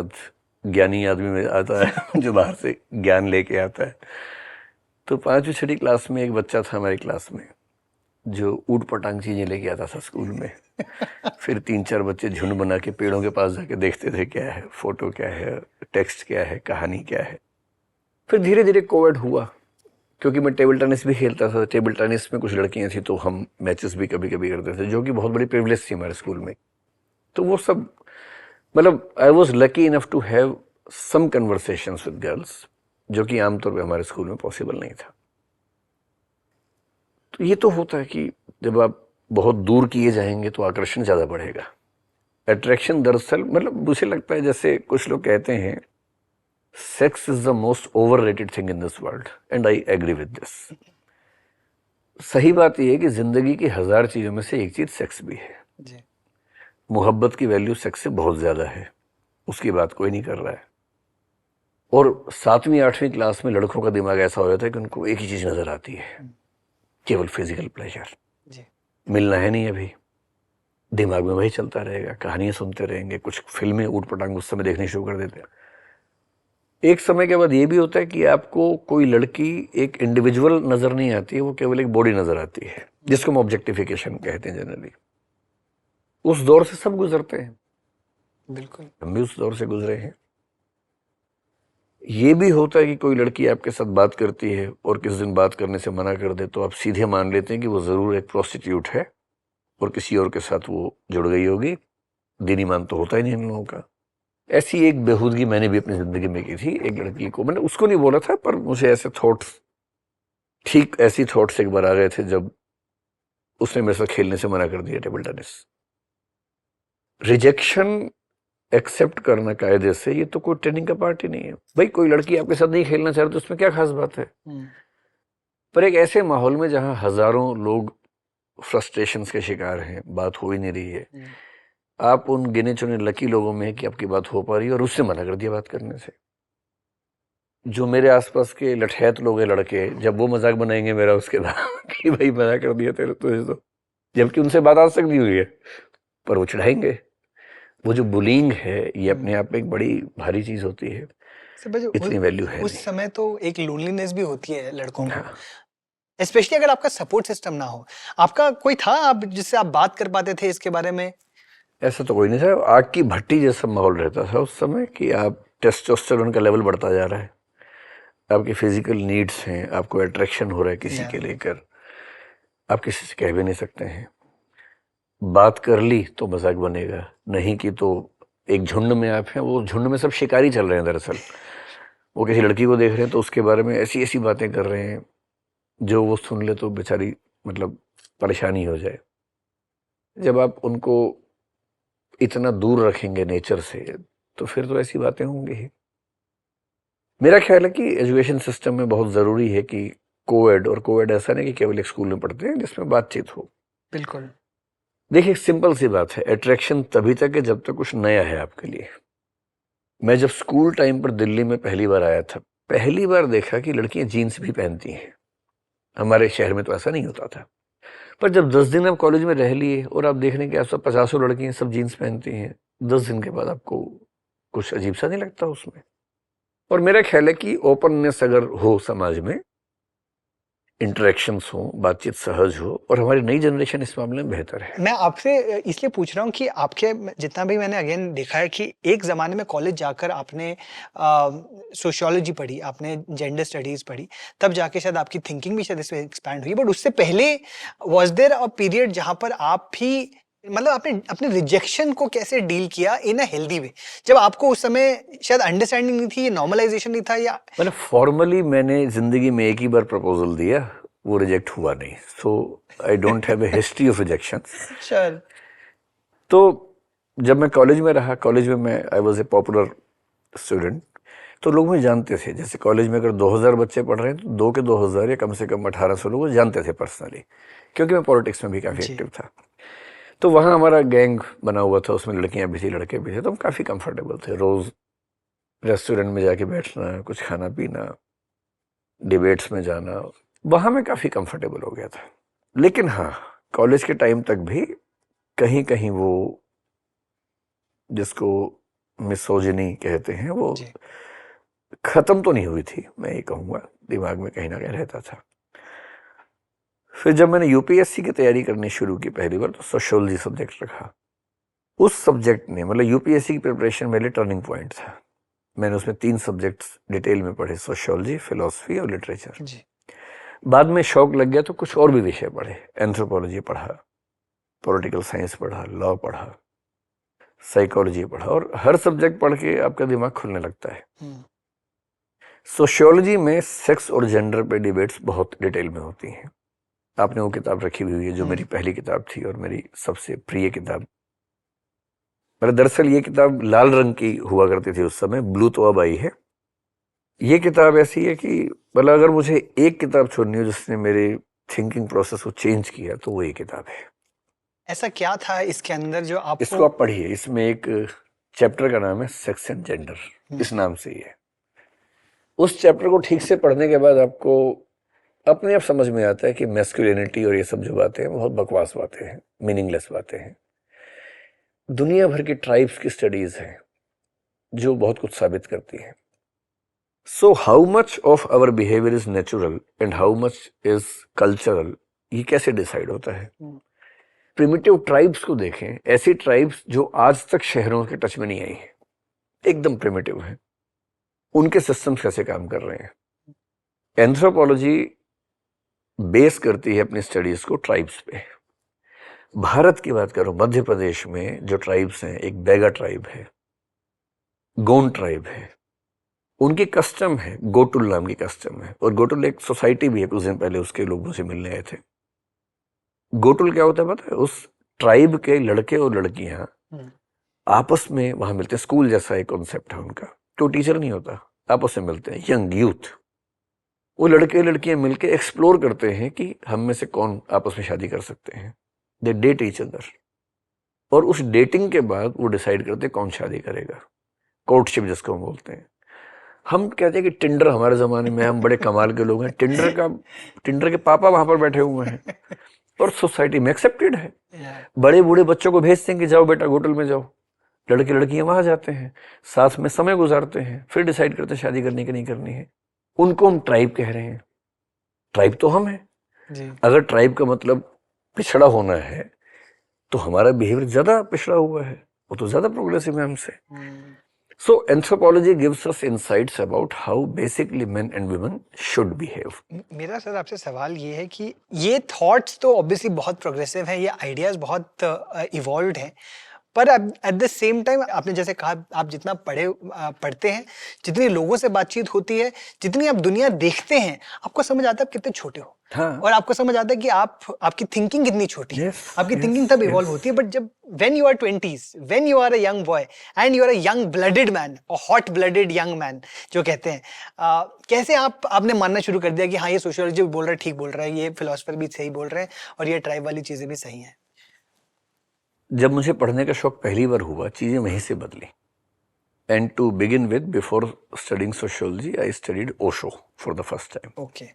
ज्ञानी आदमी में आता है जो बाहर से ज्ञान लेके आता है। तो 5वीं 6वीं क्लास में एक बच्चा था हमारी क्लास में जो ऊट पटांग चीजें लेके आता था स्कूल में। फिर 3-4 बच्चे झुंड बना के पेड़ों के पास जाके देखते थे क्या है, फोटो क्या है, टेक्स्ट क्या है, कहानी क्या है। फिर धीरे धीरे कोविड हुआ, क्योंकि मैं टेबल टेनिस भी खेलता था। टेबल टेनिस में कुछ लड़कियां थी तो हम मैचेस भी कभी कभी करते थे, जो कि बहुत बड़ी प्रिविलेज थी हमारे स्कूल में। तो वो सब, मतलब I was lucky enough to have some conversations with girls, जो कि आमतौर पे हमारे स्कूल में पॉसिबल नहीं था। तो ये तो होता है कि जब आप बहुत दूर किए जाएंगे तो आकर्षण ज़्यादा बढ़ेगा। अट्रैक्शन दरअसल, मतलब मुझे लगता है जैसे कुछ लोग कहते हैं sex is the most overrated thing in this world, and I agree with this. सही बात यह है कि जिंदगी की 1000 चीज़ों में से एक चीज़ सेक्स भी है जी। मोहब्बत की वैल्यू सेक्स से बहुत ज़्यादा है, उसकी बात कोई नहीं कर रहा है। और 7वीं 8वीं क्लास में लड़कों का दिमाग ऐसा हो जाता है कि उनको एक ही चीज़ नज़र आती है, केवल फिजिकल प्लेजर। मिलना है नहीं अभी, दिमाग में वही चलता रहेगा, कहानियां सुनते रहेंगे, कुछ फिल्में ऊट पटांग उस समय देखनी शुरू कर देते हैं। एक समय के बाद ये भी होता है कि आपको कोई लड़की एक इंडिविजुअल नजर नहीं आती है, वो केवल एक बॉडी नजर आती है, जिसको हम ऑब्जेक्टिफिकेशन कहते हैं जनरली। उस दौर से सब गुजरते हैं, बिल्कुल हम भी उस दौर से गुजरे हैं। ये भी होता है कि कोई लड़की आपके साथ बात करती है और किस दिन बात करने से मना कर दे तो आप सीधे मान लेते हैं कि वो जरूर एक प्रोस्टिट्यूट है और किसी और के साथ वो जुड़ गई होगी। दीनी मान तो होता ही नहीं इन लोगों का। ऐसी एक बेहूदगी मैंने भी अपनी जिंदगी में की थी। एक लड़की को, मैंने उसको नहीं बोला था, पर मुझे ऐसे थॉट्स, ठीक ऐसी थॉट्स एक बार आ गए थे जब उसने मेरे साथ खेलने से मना कर दिया टेबल टेनिस। रिजेक्शन एक्सेप्ट करना कायदे से, ये तो कोई ट्रेनिंग का पार्ट ही नहीं है। भाई कोई लड़की आपके साथ नहीं खेलना चाह रही तो उसमें क्या खास बात है। पर एक ऐसे माहौल में जहां हजारों लोग फ्रस्ट्रेशंस के शिकार हैं, बात हो ही नहीं रही है, आप उन गिने चुने लकी लोगों में कि आपकी बात हो पा रही है और उससे मना कर दिया बात करने से। जो मेरे आसपास के लठैत लोग हैं लड़के, जब वो मजाक बनाएंगे मेरा उसके बाद कि भाई मना कर दिया तेरे तुझे तो, जबकि उनसे बात आज तक नहीं हुई है, पर वो चिढ़ाएंगे। वो जो बुलिंग है ये अपने आप में एक बड़ी भारी चीज होती है, इतनी वैल्यू है उस नहीं। समय तो एक लोनलीनेस भी होती है लड़कों को, हाँ। स्पेशली अगर आपका सपोर्ट सिस्टम ना हो। आपका कोई था आप जिससे आप बात कर पाते थे इसके बारे में? ऐसा तो कोई नहीं था, आग की भट्टी जैसा माहौल रहता था उस समय कि आप टेस्टोस्टेरोन का लेवल बढ़ता जा रहा है, आपकी फिजिकल नीड्स हैं, आपको अट्रैक्शन हो रहा है किसी के लेकर, आप किसी से कह भी नहीं सकते हैं। बात कर ली तो मजाक बनेगा, नहीं की तो एक झुंड में आप हैं, वो झुंड में सब शिकारी चल रहे हैं दरअसल। वो किसी लड़की को देख रहे हैं तो उसके बारे में ऐसी ऐसी बातें कर रहे हैं जो वो सुन ले तो बेचारी मतलब परेशानी हो जाए। जब आप उनको इतना दूर रखेंगे नेचर से तो फिर तो ऐसी बातें होंगी ही। मेरा ख्याल है कि एजुकेशन सिस्टम में बहुत ज़रूरी है कि कोएड, और कोएड ऐसा नहीं कि केवल एक स्कूल में पढ़ते हैं, जिसमें बातचीत हो। बिल्कुल। देखिए सिंपल सी बात है, अट्रैक्शन तभी तक है जब तक कुछ नया है आपके लिए। मैं जब स्कूल टाइम पर दिल्ली में पहली बार आया था, पहली बार देखा कि लड़कियां जीन्स भी पहनती हैं। हमारे शहर में तो ऐसा नहीं होता था। पर जब 10 दिन आप कॉलेज में रह लिए और आप देखने के आसपास 50 लड़कियां सब जीन्स पहनती हैं, 10 दिन के बाद आपको कुछ अजीब सा नहीं लगता उसमें। और मेरा ख्याल है कि ओपननेस अगर हो समाज में, इंटरेक्शंस हो, बातचीत सहज हो, और हमारी नई जनरेशन इस मामले में बेहतर है। मैं आपसे इसलिए पूछ रहा हूँ कि आपके जितना भी मैंने अगेन देखा है कि एक ज़माने में कॉलेज जाकर आपने सोशियोलॉजी पढ़ी, आपने जेंडर स्टडीज़ पढ़ी, तब जाके शायद आपकी थिंकिंग भी शायद इसमें एक्सपैंड हुई। बट उससे पहले वाज देयर अ पीरियड जहाँ पर आप भी मतलब आपने अपने रिजेक्शन को कैसे डील किया इन अ हेल्दी वे, जब आपको उस समय शायद अंडरस्टैंडिंग नहीं थी, ये नॉर्मलाइजेशन नहीं था? या मतलब फॉर्मली मैंने जिंदगी में एक ही बार प्रपोजल दिया, वो रिजेक्ट हुआ नहीं, so I don't have a history of rejection. चल तो जब मैं कॉलेज में रहा, कॉलेज में मैं I was a popular student, तो लोग मुझे जानते थे। जैसे कॉलेज में अगर 2000 बच्चे पढ़ रहे हैं तो 2 के 2000 या कम से कम 1800 लोग जानते थे पर्सनली, क्योंकि मैं पॉलिटिक्स में भी काफ़ी एक्टिव था। तो वहाँ हमारा गैंग बना हुआ था, उसमें लड़कियां भी थी लड़के भी थे, तो हम काफ़ी कंफर्टेबल थे। रोज़ रेस्टोरेंट में जाके बैठना, कुछ खाना पीना, डिबेट्स में जाना, वहाँ मैं काफ़ी कंफर्टेबल हो गया था। लेकिन हाँ, कॉलेज के टाइम तक भी कहीं कहीं वो जिसको मिसोजिनी कहते हैं वो खत्म तो नहीं हुई थी, मैं ये कहूँगा, दिमाग में कहीं ना कहीं रहता था। फिर जब मैंने यूपीएससी की तैयारी करनी शुरू की पहली बार, तो सोशियोलॉजी सब्जेक्ट रखा। उस सब्जेक्ट ने मतलब यूपीएससी की प्रिपरेशन मेरे लिए टर्निंग पॉइंट था। मैंने उसमें 3 सब्जेक्ट्स डिटेल में पढ़े, सोशियोलॉजी, फिलोसफी और लिटरेचर। बाद में शौक लग गया तो कुछ और भी विषय पढ़े, एंथ्रोपोलॉजी पढ़ा, पॉलिटिकल साइंस पढ़ा, लॉ पढ़ा, साइकोलॉजी पढ़ा, और हर सब्जेक्ट पढ़ के आपका दिमाग खुलने लगता है। सोशियोलॉजी में सेक्स और जेंडर पे डिबेट्स बहुत डिटेल में होती हैं। आपने वो किताब रखी हुई है जो मेरी पहली किताब थी और मेरी सबसे प्रिय किताब। पर दरअसल ये किताब लाल रंग की हुआ करती थी उस समय, ब्लू तो अब आई है। ये किताब ऐसी है कि मतलब अगर मुझे एक किताब चुननी हो जिसने मेरे थिंकिंग प्रोसेस को चेंज किया तो वो ये किताब है। ऐसा क्या था इसके अंदर जो आपको? इसको आप पढ़िए, इसमें एक चैप्टर का नाम है सेक्स एंड जेंडर, इस नाम से ही है। उस चैप्टर को ठीक से पढ़ने के बाद आपको अपने आप समझ में आता है कि मैस्कुलिनिटी और ये सब जो बातें हैं बहुत बकवास बातें हैं, मीनिंगलेस बातें हैं। दुनिया भर की ट्राइब्स की स्टडीज हैं जो बहुत कुछ साबित करती हैं। So how much of our behaviour is natural and how much is cultural, ये कैसे डिसाइड होता है? प्रिमिटिव ट्राइब्स को देखें, ऐसी ट्राइब्स जो आज तक शहरों के टच में नहीं आई है, एकदम प्रिमिटिव है, उनके सिस्टम्स कैसे काम कर रहे हैं। एंथ्रोपोलॉजी बेस करती है अपनी स्टडीज को ट्राइब्स पे। भारत की बात करो, मध्य प्रदेश में जो ट्राइब्स हैं, एक बैगा ट्राइब है, गोंड ट्राइब है, उनकी कस्टम है, गोटुल नाम की कस्टम है। और गोटुल एक सोसाइटी भी है, कुछ दिन पहले उसके लोग मुझे मिलने आए थे। गोटुल क्या होता है पता है? उस ट्राइब के लड़के और लड़कियां आपस में वहां मिलते हैं, स्कूल जैसा एक कॉन्सेप्ट है उनका, तो टीचर नहीं होता, आपस में मिलते हैं, यंग यूथ, वो लड़के लड़कियां मिलके एक्सप्लोर करते हैं कि हम में से कौन आपस में शादी कर सकते हैं। दे डेट ईच अदर, और उस डेटिंग के बाद वो डिसाइड करते हैं कौन शादी करेगा, कोर्टशिप जिसको हम बोलते हैं। हम कहते हैं कि टिंडर हमारे जमाने में, हम बड़े कमाल के लोग हैं, टिंडर के पापा वहां पर बैठे हुए हैं और सोसाइटी में एक्सेप्टेड है। बड़े बूढ़े बच्चों को भेजते हैं कि जाओ बेटा होटल में जाओ, लड़के लड़कियां वहां जाते हैं, साथ में समय गुजारते हैं, फिर डिसाइड करते हैं शादी करनी कि नहीं करनी है। उनको हम ट्राइब कह रहे हैं, ट्राइब तो हम हैं। अगर ट्राइब का मतलब पिछड़ा होना है तो हमारा बिहेवियर ज्यादा पिछड़ा हुआ है, वो तो ज्यादा प्रोग्रेसिव है हमसे। So anthropology gives us insights about how basically men and women should behave. मेरा सर आपसे सवाल ये है कि ये थॉट्स तो ऑब्वियसली बहुत प्रोग्रेसिव हैं, ये आइडियाज बहुत इवॉल्व्ड हैं, पर एट द सेम टाइम आपने जैसे कहा, आप जितना पढ़ते हैं, जितनी लोगों से बातचीत होती है, जितनी आप दुनिया देखते हैं, आपको समझ आता है आप कितने छोटे हो। हाँ. और आपको समझ आता है कि आपकी थिंकिंग कितनी छोटी है। आपकी थिंकिंग तब इवॉल्व होती है, बट जब when you are 20s, when you are a young boy and you are a young blooded man, और हॉट ब्लडेड यंग मैन जो कहते हैं, कैसे आपने मानना शुरू कर दिया कि हाँ, ये सोशियोलॉजी बोल रहा है, ठीक बोल रहा है, ये फिलोसफर भी सही बोल रहे हैं, और ये ट्राइब वाली चीजें भी सही हैं? जब मुझे पढ़ने का शौक पहली बार हुआ, चीजें वहीं से बदली। And to begin with, before studying sociology, I studied Osho for the first time. Okay.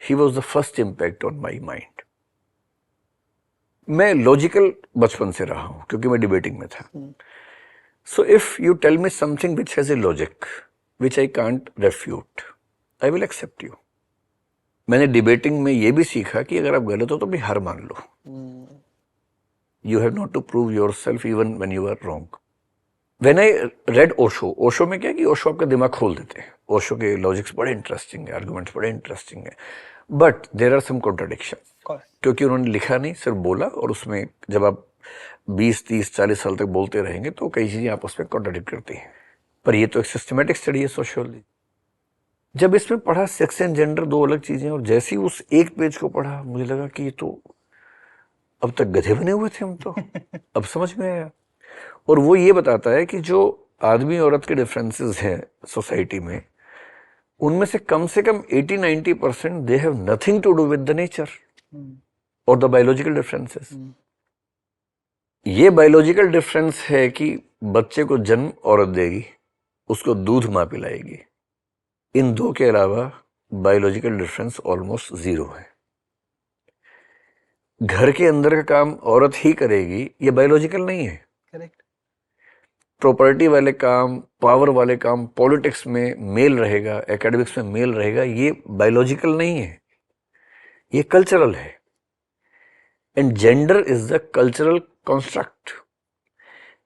He was the first impact on my mind. मैं लॉजिकल बचपन से रहा हूं क्योंकि मैं डिबेटिंग में था। So if you tell me something which has a logic, which I can't refute, I will accept you. मैंने डिबेटिंग में ये भी सीखा कि अगर आप गलत हो तो भी हार मान लो। You have not to prove yourself even when you are wrong. When I read Osho, Osho में क्या कि ओशो आपका दिमाग खोल देते हैं। ओशो के लॉजिक्स बड़े इंटरेस्टिंग है, आर्गुमेंट्स बड़े इंटरेस्टिंग है, but there are some contradiction, क्योंकि उन्होंने लिखा नहीं, सिर्फ बोला, और उसमें जब आप 20, 30, 40 साल तक बोलते रहेंगे तो कई चीजें आपस में कॉन्ट्रडिक्ट करती हैं। पर ये तो एक सिस्टमेटिक स्टडी है सोशियोलॉजी। जब इसमें पढ़ा सेक्स एंड जेंडर दो अलग चीजें, और जैसे ही उस एक पेज को पढ़ा मुझे लगा कि ये तो, अब तक गधे बने हुए थे हम तो अब समझ में आया। और वो ये बताता है कि जो आदमी औरत के डिफरेंसेस हैं सोसाइटी में, उनमें से कम 80-90% they have nothing to do with the nature और द बायोलॉजिकल डिफरेंसेस। ये बायोलॉजिकल डिफरेंस है कि बच्चे को जन्म औरत देगी, उसको दूध मां पिलाएगी। इन दो के अलावा बायोलॉजिकल डिफरेंस ऑलमोस्ट जीरो है। घर के अंदर का काम औरत ही करेगी, ये बायोलॉजिकल नहीं है। करेक्ट। प्रॉपर्टी वाले काम, पावर वाले काम, पॉलिटिक्स में मेल रहेगा, एकेडमिक्स में मेल रहेगा, ये बायोलॉजिकल नहीं है, ये कल्चरल है। And gender is the cultural construct.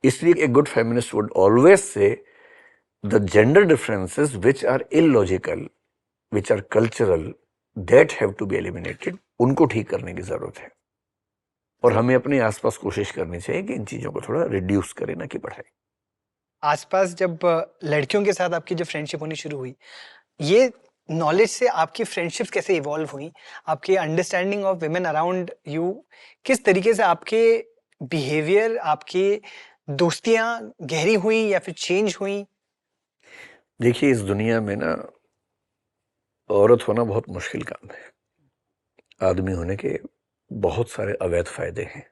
इसलिए a good feminist would always say the gender differences which are illogical, which are cultural, that have to be eliminated. उनको ठीक करने की जरूरत है, और हमें अपने आसपास कोशिश करनी चाहिए कि इन चीजों को थोड़ा रिड्यूस करें, ना कि बढ़ाएं। आसपास जब लड़कियों के साथ आपकी जो फ्रेंडशिप होनी शुरू हुई, ये नॉलेज से आपकी फ्रेंडशिप्स कैसे इवॉल्व हुई? आपकी understanding of women around you किस तरीके से, आपके बिहेवियर, आपकी दोस्तियां गहरी हुई या फिर चेंज हुई? देखिए, इस दुनिया में ना औरत होना बहुत मुश्किल काम है। आदमी होने के बहुत सारे अवैध फायदे हैं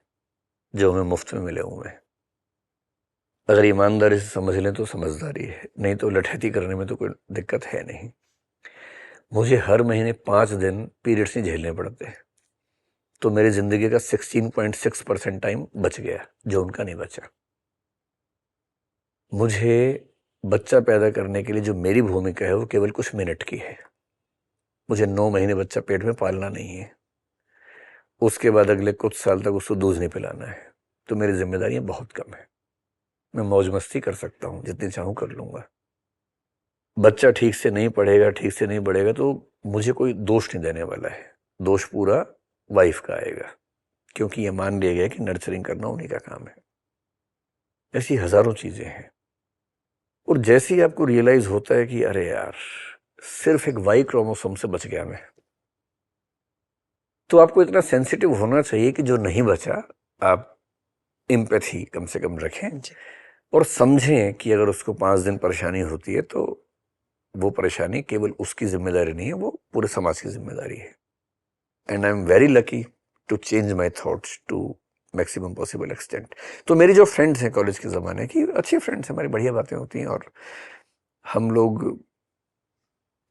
जो हमें मुफ्त में मिले हुए हैं। अगर ईमानदारी से समझ लें तो समझदारी है, नहीं तो लठैती करने में तो कोई दिक्कत है नहीं। मुझे हर महीने 5 दिन पीरियड्स नहीं झेलने पड़ते, तो मेरी जिंदगी का 16.6% टाइम बच गया जो उनका नहीं बचा। मुझे बच्चा पैदा करने के लिए जो मेरी भूमिका है वो केवल कुछ मिनट की है। मुझे 9 महीने बच्चा पेट में पालना नहीं है, उसके बाद अगले कुछ साल तक उसको दूध नहीं पिलाना है, तो मेरी जिम्मेदारियां बहुत कम है। मैं मौज मस्ती कर सकता हूं, जितनी चाहूं कर लूंगा। बच्चा ठीक से नहीं पढ़ेगा, ठीक से नहीं बढ़ेगा, तो मुझे कोई दोष नहीं देने वाला है। दोष पूरा वाइफ का आएगा, क्योंकि ये मान लिया गया कि नर्चरिंग करना उन्हीं का काम है। ऐसी हजारों चीजें हैं। और जैसे ही आपको रियलाइज होता है कि अरे यार, सिर्फ एक वाई क्रोमोसोम से बच गया मैं, तो आपको इतना सेंसिटिव होना चाहिए कि जो नहीं बचा आप एम्पैथी कम से कम रखें। और समझें कि अगर उसको 5 दिन परेशानी होती है तो वो परेशानी केवल उसकी जिम्मेदारी नहीं है, वो पूरे समाज की जिम्मेदारी है। And I am very lucky to change my thoughts to maximum possible extent. तो मेरी जो फ्रेंड्स हैं कॉलेज के ज़माने की, अच्छी फ्रेंड्स हैं, हमारी बढ़िया बातें होती हैं, और हम लोग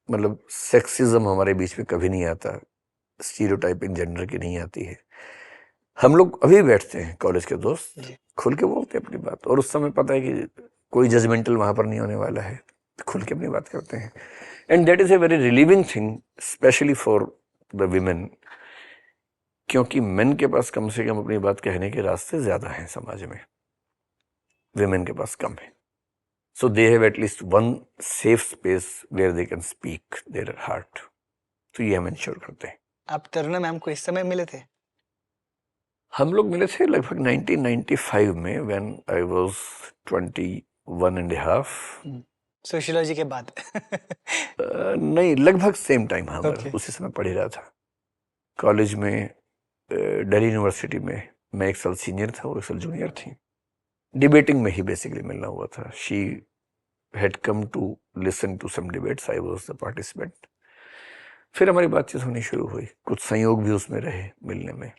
मतलब सेक्सिज्म हमारे बीच में कभी नहीं आता, स्टीरियोटाइपिंग जेंडर की नहीं आती है। हम लोग अभी बैठते हैं कॉलेज के दोस्त, खुल के बोलते हैं अपनी बात, और उस समय पता है कि कोई जजमेंटल वहाँ पर नहीं होने वाला है, खुल के अपनी बात करते हैं। And that is a very relieving thing, specially for the women, क्योंकि मेन के पास कम से कम अपनी बात कहने के रास्ते ज़्यादा हैं समाज में, विमेन के पास कम है। So they have at least one safe space where they can speak their heart. तो ये हम इंश्योर करते हैं। आप तरुणा मैम को इस समय मिले थे? हम लोग मिले थे लगभग 1995 में, when I was 21 and half. Sociology के बाद? नहीं, लगभग सेम टाइम। हाँ, Okay. उसी समय पढ़ ही रहा था कॉलेज में, दिल्ली यूनिवर्सिटी में। मैं 1 साल सीनियर था, वो 1 साल जूनियर थी। डिबेटिंग में ही बेसिकली मिलना हुआ था। She had come to listen to some debates, I was the participant. फिर हमारी बातचीत होनी शुरू हुई, कुछ संयोग भी उसमें रहे मिलने में।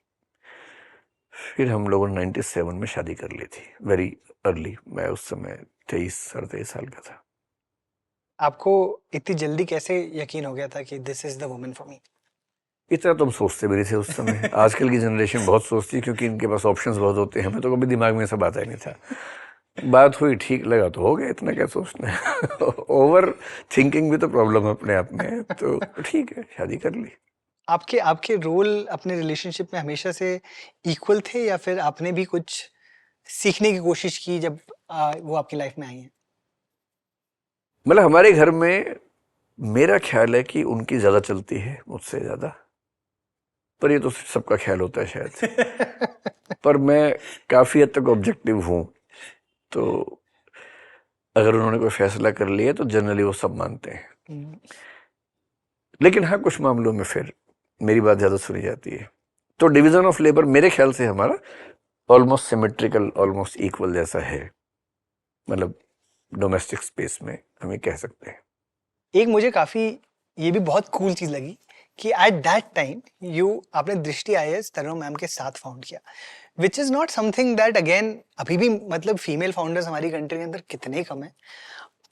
फिर हम लोगों ने 97 में शादी कर ली थी, वेरी अर्ली। मैं उस समय 23 साढ़े 23 साल का था। आपको इतनी जल्दी कैसे यकीन हो गया था कि this is the woman for me? इतना तो हम सोचते भी नहीं थे उस समय। आजकल की जनरेशन बहुत सोचती है, क्योंकि इनके पास ऑप्शंस बहुत होते हैं। हमें तो कभी दिमाग में सब आता ही नहीं था। बात हुई, ठीक लगा तो हो गया, इतना क्या सोचना है। ओवर थिंकिंग भी तो प्रॉब्लम है अपने आप में। तो ठीक है, शादी कर ली। आपके आपके रोल अपने रिलेशनशिप में हमेशा से इक्वल थे, या फिर आपने भी कुछ सीखने की कोशिश की जब वो आपकी लाइफ में आई हैं? मतलब हमारे घर में मेरा ख्याल है कि उनकी ज़्यादा चलती है मुझसे ज़्यादा, पर ये तो सबका ख्याल होता है शायद। पर मैं काफ़ी हद तक ऑब्जेक्टिव हूँ, तो अगर उन्होंने कोई फैसला कर लिया तो जनरली वो सब मानते हैं। लेकिन हाँ, कुछ मामलों में फिर मेरी बात ज़्यादा सुनी जाती है। तो डिवीज़न ऑफ लेबर मेरे ख्याल से हमारा ऑलमोस्ट सिमेट्रिकल, ऑलमोस्ट इक्वल जैसा है, मतलब डोमेस्टिक स्पेस में हमें कह सकते हैं। एक मुझे काफी ये भी बहुत कूल चीज लगी कि एट दैट टाइम आपने दृष्टि आईएएस तरुण मैम के साथ फाउंड किया, which is not something that again अभी भी, मतलब फीमेल फाउंडर्स हमारी कंट्री के अंदर कितने कम है।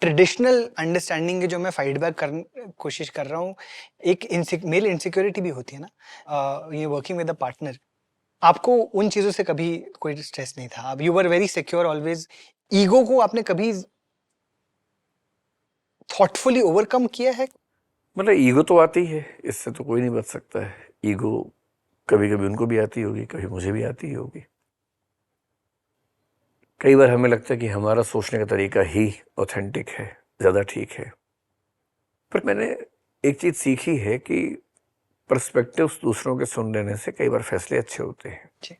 ट्रेडिशनल अंडरस्टैंडिंग के जो मैं फाइट बैक कोशिश कर रहा हूँ, एक मेल इनसिक्योरिटी भी होती है ना, ये वर्किंग विद अ पार्टनर। आपको उन चीजों से कभी कोई स्ट्रेस नहीं था? आप you were very secure always. Ego को आपने कभी थॉटफुली ओवरकम किया है? मतलब ईगो तो आती है, इससे तो कोई नहीं बच सकता है। ईगो कभी कभी उनको भी आती होगी, कभी मुझे भी आती होगी। कई बार हमें लगता है कि हमारा सोचने का तरीका ही ऑथेंटिक है, ज़्यादा ठीक है। पर मैंने एक चीज़ सीखी है कि पर्सपेक्टिव्स दूसरों के सुन लेने से कई बार फैसले अच्छे होते हैं।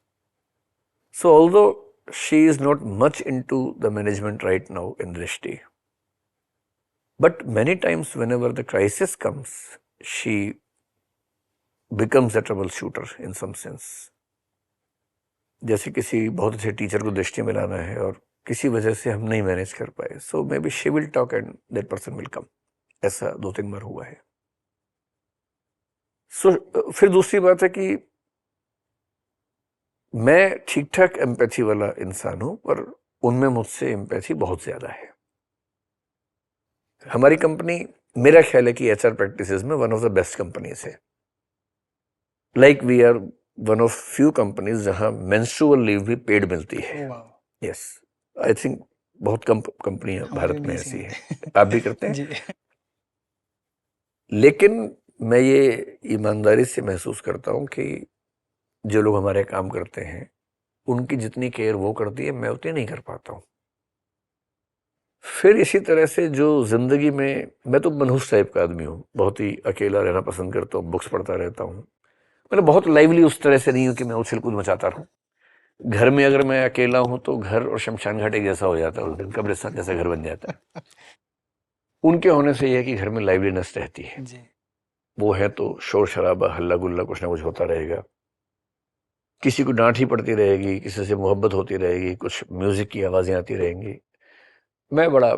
सो although she is not much into the management right now in दृष्टि, but many times whenever the crisis comes, she becomes a troubleshooter in some sense. जैसे किसी बहुत अच्छे टीचर को दृष्टि में लाना है और किसी वजह से हम नहीं मैनेज कर पाए, so maybe she will talk and that person will come. ऐसा 2-3 बार हुआ है। सो फिर दूसरी बात है कि मैं ठीक ठाक एम्पैथी वाला इंसान हूं, पर उनमें मुझसे एम्पैथी बहुत ज्यादा है। हमारी कंपनी, मेरा ख्याल है कि एचआर प्रैक्टिसेस में one of the best companies है। Like we are one of few companies जहां मेंस्ट्रुअल लीव भी पेड मिलती है। यस, आई थिंक बहुत कम कंपनियां भारत में ऐसी है। आप भी करते हैं? जी। लेकिन मैं ये ईमानदारी से महसूस करता हूं कि जो लोग हमारे काम करते हैं, उनकी जितनी केयर वो करती है, मैं उतनी नहीं कर पाता हूं। फिर इसी तरह से जो जिंदगी में, मैं तो मनहूस टाइप का आदमी हूँ, बहुत ही अकेला रहना पसंद करता हूँ, बुक्स पढ़ता रहता हूँ। मतलब बहुत लाइवली उस तरह से नहीं हूँ कि मैं उछल कूद मचाता रहूँ। घर में अगर मैं अकेला हूँ तो घर और शमशान घाट एक जैसा हो जाता है, उस दिन कब्रिस्तान जैसा घर बन जाता है। उनके होने से यह है कि घर में लाइवलीनेस रहती है। वो है तो शोर शराबा, हल्ला गुल्ला, कुछ ना कुछ होता रहेगा। किसी को डांट ही पड़ती रहेगी, किसी से मोहब्बत होती रहेगी, कुछ म्यूजिक की आवाजें आती रहेंगी। मैं बड़ा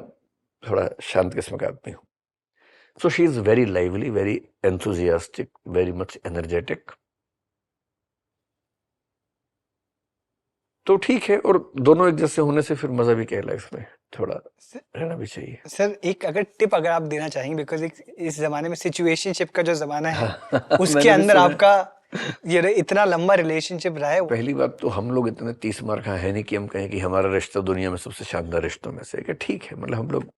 थोड़ा शांत किस्म का आदमी हूँ. So she is very lively, very enthusiastic, very much energetic. तो ठीक है, और दोनों एक जैसे होने से फिर मजा भी क्या है लाइफ में, थोड़ा रहना भी चाहिए. सर एक अगर टिप अगर आप देना चाहेंगे, बिकॉज इस जमाने में सिचुएशनशिप का जो जमाना है उसके मैंने भी अंदर सुना है. आपका ये इतना लंबा रिलेशनशिप रहा है. पहली बात तो हम लोग इतने 30 मार का है नहीं कि हम कहें कि हमारा रिश्ता दुनिया में सबसे शानदार रिश्तों में से है. कि ठीक है, मतलब हम लोग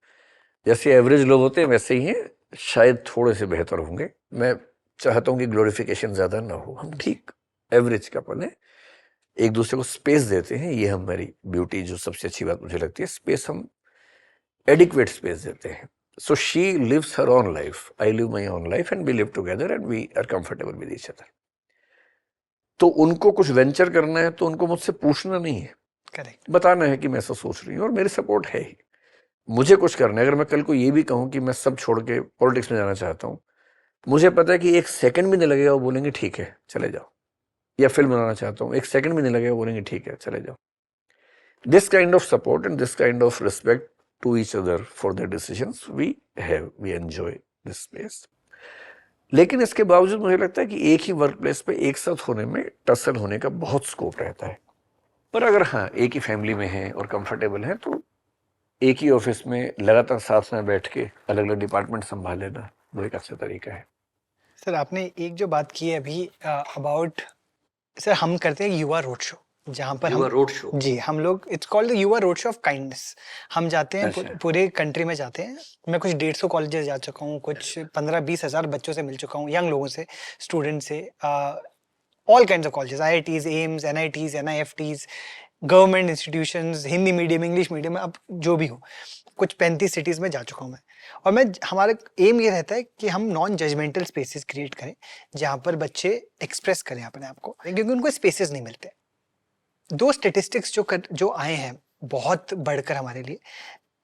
जैसे एवरेज लोग होते हैं वैसे ही हैं, शायद थोड़े से बेहतर होंगे. मैं चाहता हूँ कि ग्लोरिफिकेशन ज्यादा ना हो, हम ठीक एवरेज कपल हैं, एक दूसरे को स्पेस देते हैं. ये हमारी ब्यूटी जो सबसे अच्छी बात मुझे लगती है, स्पेस हम एडिक्वेट स्पेस देते हैं. So she lives her own life, I live my own life, and we live together and we are comfortable with each other. तो उनको कुछ वेंचर करना है तो उनको मुझसे पूछना नहीं है, करेक्ट, बताना है कि मैं ऐसा सोच रही हूँ और मेरी सपोर्ट है ही. मुझे कुछ करना है, अगर मैं कल को ये भी कहूँ कि मैं सब छोड़ के पॉलिटिक्स में जाना चाहता हूँ, मुझे पता है कि एक सेकंड भी नहीं लगेगा वो बोलेंगे ठीक है चले जाओ. या फिल्म बनाना चाहता हूँ, एक सेकंड भी नहीं लगेगा बोलेंगे ठीक है चले जाओ. This kind of support and this kind of respect to each other for their decisions we have, we enjoy this space. लेकिन इसके बावजूद मुझे लगता है कि एक ही वर्क प्लेस पे एक साथ होने में टसल होने का बहुत स्कोप रहता है. पर अगर हाँ एक ही फैमिली में है और कंफर्टेबल है तो एक ही ऑफिस में लगातार साथ में बैठ के अलग अलग डिपार्टमेंट संभाल लेना वो एक अच्छा तरीका है. सर आपने एक जो बात की है अभी अबाउट, सर हम करते हैं युवा रोड शो, जहाँ पर युवा हम रोड शो, जी हम लोग इट्स कॉल्ड द युवा रोड शो ऑफ काइंडनेस. हम जाते हैं अच्छा. पूरे कंट्री में जाते हैं. मैं कुछ 150 कॉलेजेस जा चुका हूँ, कुछ 15-20 हज़ार बच्चों से मिल चुका हूँ, यंग लोगों से, स्टूडेंट से, all kinds of colleges, IITs, AIIMS, NITs, NIFTs, government institutions, Hindi medium, English medium, अब जो भी हो, कुछ 35 सिटीज़ में जा चुका हूँ मैं. और मैं हमारा एम ये रहता है कि हम नॉन जजमेंटल स्पेसेस क्रिएट करें जहाँ पर बच्चे एक्सप्रेस करें अपने आप को, क्योंकि उनको स्पेसेस नहीं मिलते. दो स्टेटिस्टिक्स जो आए हैं बहुत बढ़कर हमारे लिए,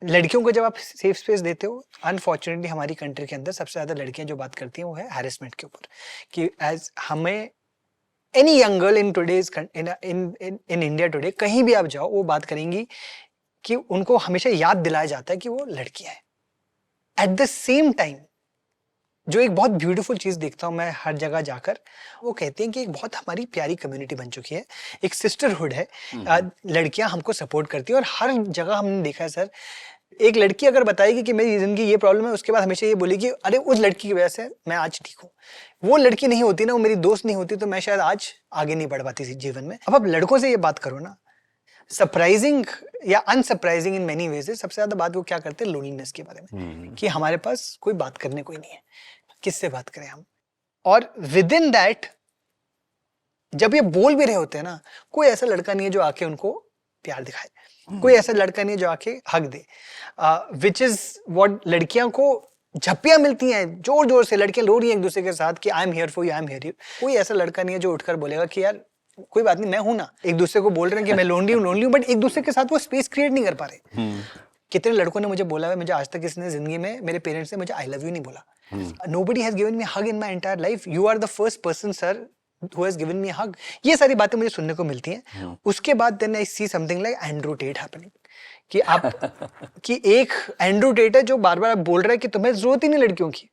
लड़कियों को जब आप सेफ स्पेस देते हो, अनफॉर्चुनेटली हमारी कंट्री के अंदर सबसे ज़्यादा लड़कियां जो बात करती हैं वो है हैरेसमेंट के ऊपर, कि एज हमें any young girl in today's in India today कहीं भी आप जाओ वो बात करेंगी कि उनको हमेशा याद दिलाया जाता है कि वो लड़कियां हैं. एट द सेम टाइम जो एक बहुत ब्यूटीफुल चीज देखता हूँ मैं हर जगह जाकर, वो कहते हैं कि एक बहुत हमारी प्यारी कम्युनिटी बन चुकी है, एक सिस्टरहुड है. लड़कियां हमको सपोर्ट करती हैं और हर जगह हमने देखा है सर, एक लड़की अगर बताएगी कि मेरी जिंदगी ये प्रॉब्लम है, उसके बाद हमेशा ये बोलेगी अरे उस लड़की की वजह से मैं आज ठीक हूँ. वो लड़की नहीं होती ना, वो मेरी दोस्त नहीं होती तो मैं शायद आज आगे नहीं बढ़ पाती जीवन में. अब आप लड़कों से ये बात करो ना, सरप्राइजिंग या अनसरप्राइजिंग इन मेनी वेज, सबसे ज्यादा बात वो क्या करते हैं लोनलीनेस के बारे में, कि हमारे पास कोई बात करने कोई नहीं है, किससे बात करें हम. और विद इन दैट जब ये बोल भी रहे होते हैं ना, कोई ऐसा लड़का नहीं है जो आके उनको प्यार दिखाए, कोई ऐसा लड़का नहीं है जो आके हक दे, विच इज व्हाट लड़कियां को झप्पियां मिलती हैं जोर जोर से, लड़कियां रो रही हैं एक दूसरे के साथ कि I am here for you, I am here. कोई ऐसा लड़का नहीं है जो उठकर बोलेगा कि यार कोई बात नहीं मैं हूं ना. एक दूसरे को बोल रहे हैं कि मैं लोनली हूं, बट एक दूसरे के साथ वो स्पेस क्रिएट नहीं कर पा रहे. कितने लड़कों ने मुझे बोला है, मुझे आज तक इसने जिंदगी में, मेरे पेरेंट्स ने मुझे आई लव यू नहीं बोला. Nobody has given me a hug in my entire life. You are the first person, sir, who has given me a hug. ये सारी बातें मुझे सुनने को मिलती हैं. उसके बाद then I see something like Andrew Tate happening. कि आप कि एक एंड्रू टेट है जो बार बार बोल रहा है कि तुम्हें जरूरत ही नहीं लड़कियों की,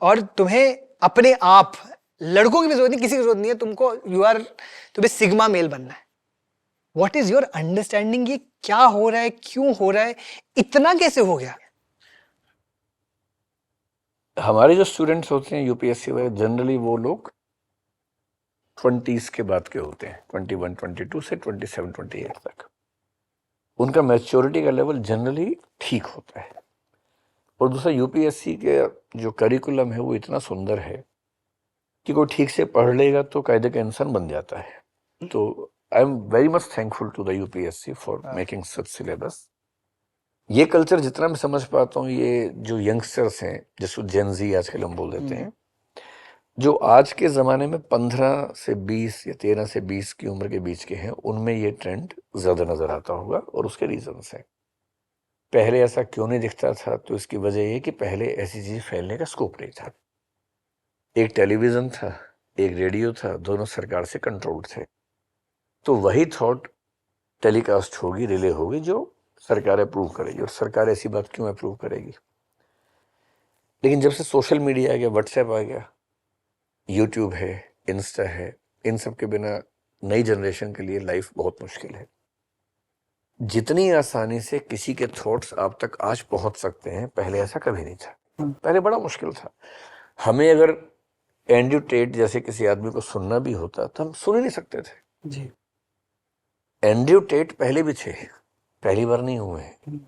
और तुम्हें अपने आप, लड़कों की भी जरूरत नहीं, किसी की जरूरत नहीं है तुमको, तुम्हें सिग्मा मेल बनना है. व्हाट इज योर अंडरस्टैंडिंग, ये क्या हो रहा है, क्यों हो रहा है, इतना कैसे हो गया? हमारे जो स्टूडेंट्स होते हैं यूपीएससी वगैरह, जनरली वो लोग 20s के बाद के होते हैं, 21, 22 से 27, 28 तक. उनका मैच्योरिटी का लेवल जनरली ठीक होता है. और दूसरा, यूपीएससी के जो करिकुलम है वो इतना सुंदर है कि कोई ठीक से पढ़ लेगा तो कायदे का इंसान बन जाता है. तो I am very much thankful to the UPSC for making such syllabus. ये कल्चर जितना मैं समझ पाता हूँ, ये जो यंगस्टर्स हैं जिसको जेनजी आजकल हम बोल देते हैं, जो आज के ज़माने में 15 से 20 या 13 से 20 की उम्र के बीच के हैं, उनमें ये ट्रेंड ज़्यादा नज़र आता होगा. और उसके रीजंस हैं. पहले ऐसा क्यों नहीं दिखता था, तो इसकी वजह ये कि पहले ऐसी चीज़ फैलने का स्कोप नहीं था. एक टेलीविज़न था, एक रेडियो था, दोनों सरकार से कंट्रोल्ड थे. तो वही थॉट टेलीकास्ट होगी, रिले होगी, जो सरकार अप्रूव करेगी, और सरकार ऐसी बात क्यों अप्रूव करेगी? लेकिन जब से सोशल मीडिया आ गया, व्हाट्सएप आ गया, यूट्यूब है, इंस्टा है, इन सब के बिना नई जनरेशन के लिए लाइफ बहुत मुश्किल है। जितनी आसानी से किसी के थॉट्स आप तक आज पहुंच सकते हैं, पहले ऐसा कभी नहीं था। पहले बड़ा मुश्किल था। हमें अगर एंड्रयू टेट जैसे किसी आदमी को सुनना भी होता तो हम सुन ही नहीं सकते थे जी। एंड्रयू टेट पहले भी थे, पहली बार नहीं हुए हैं।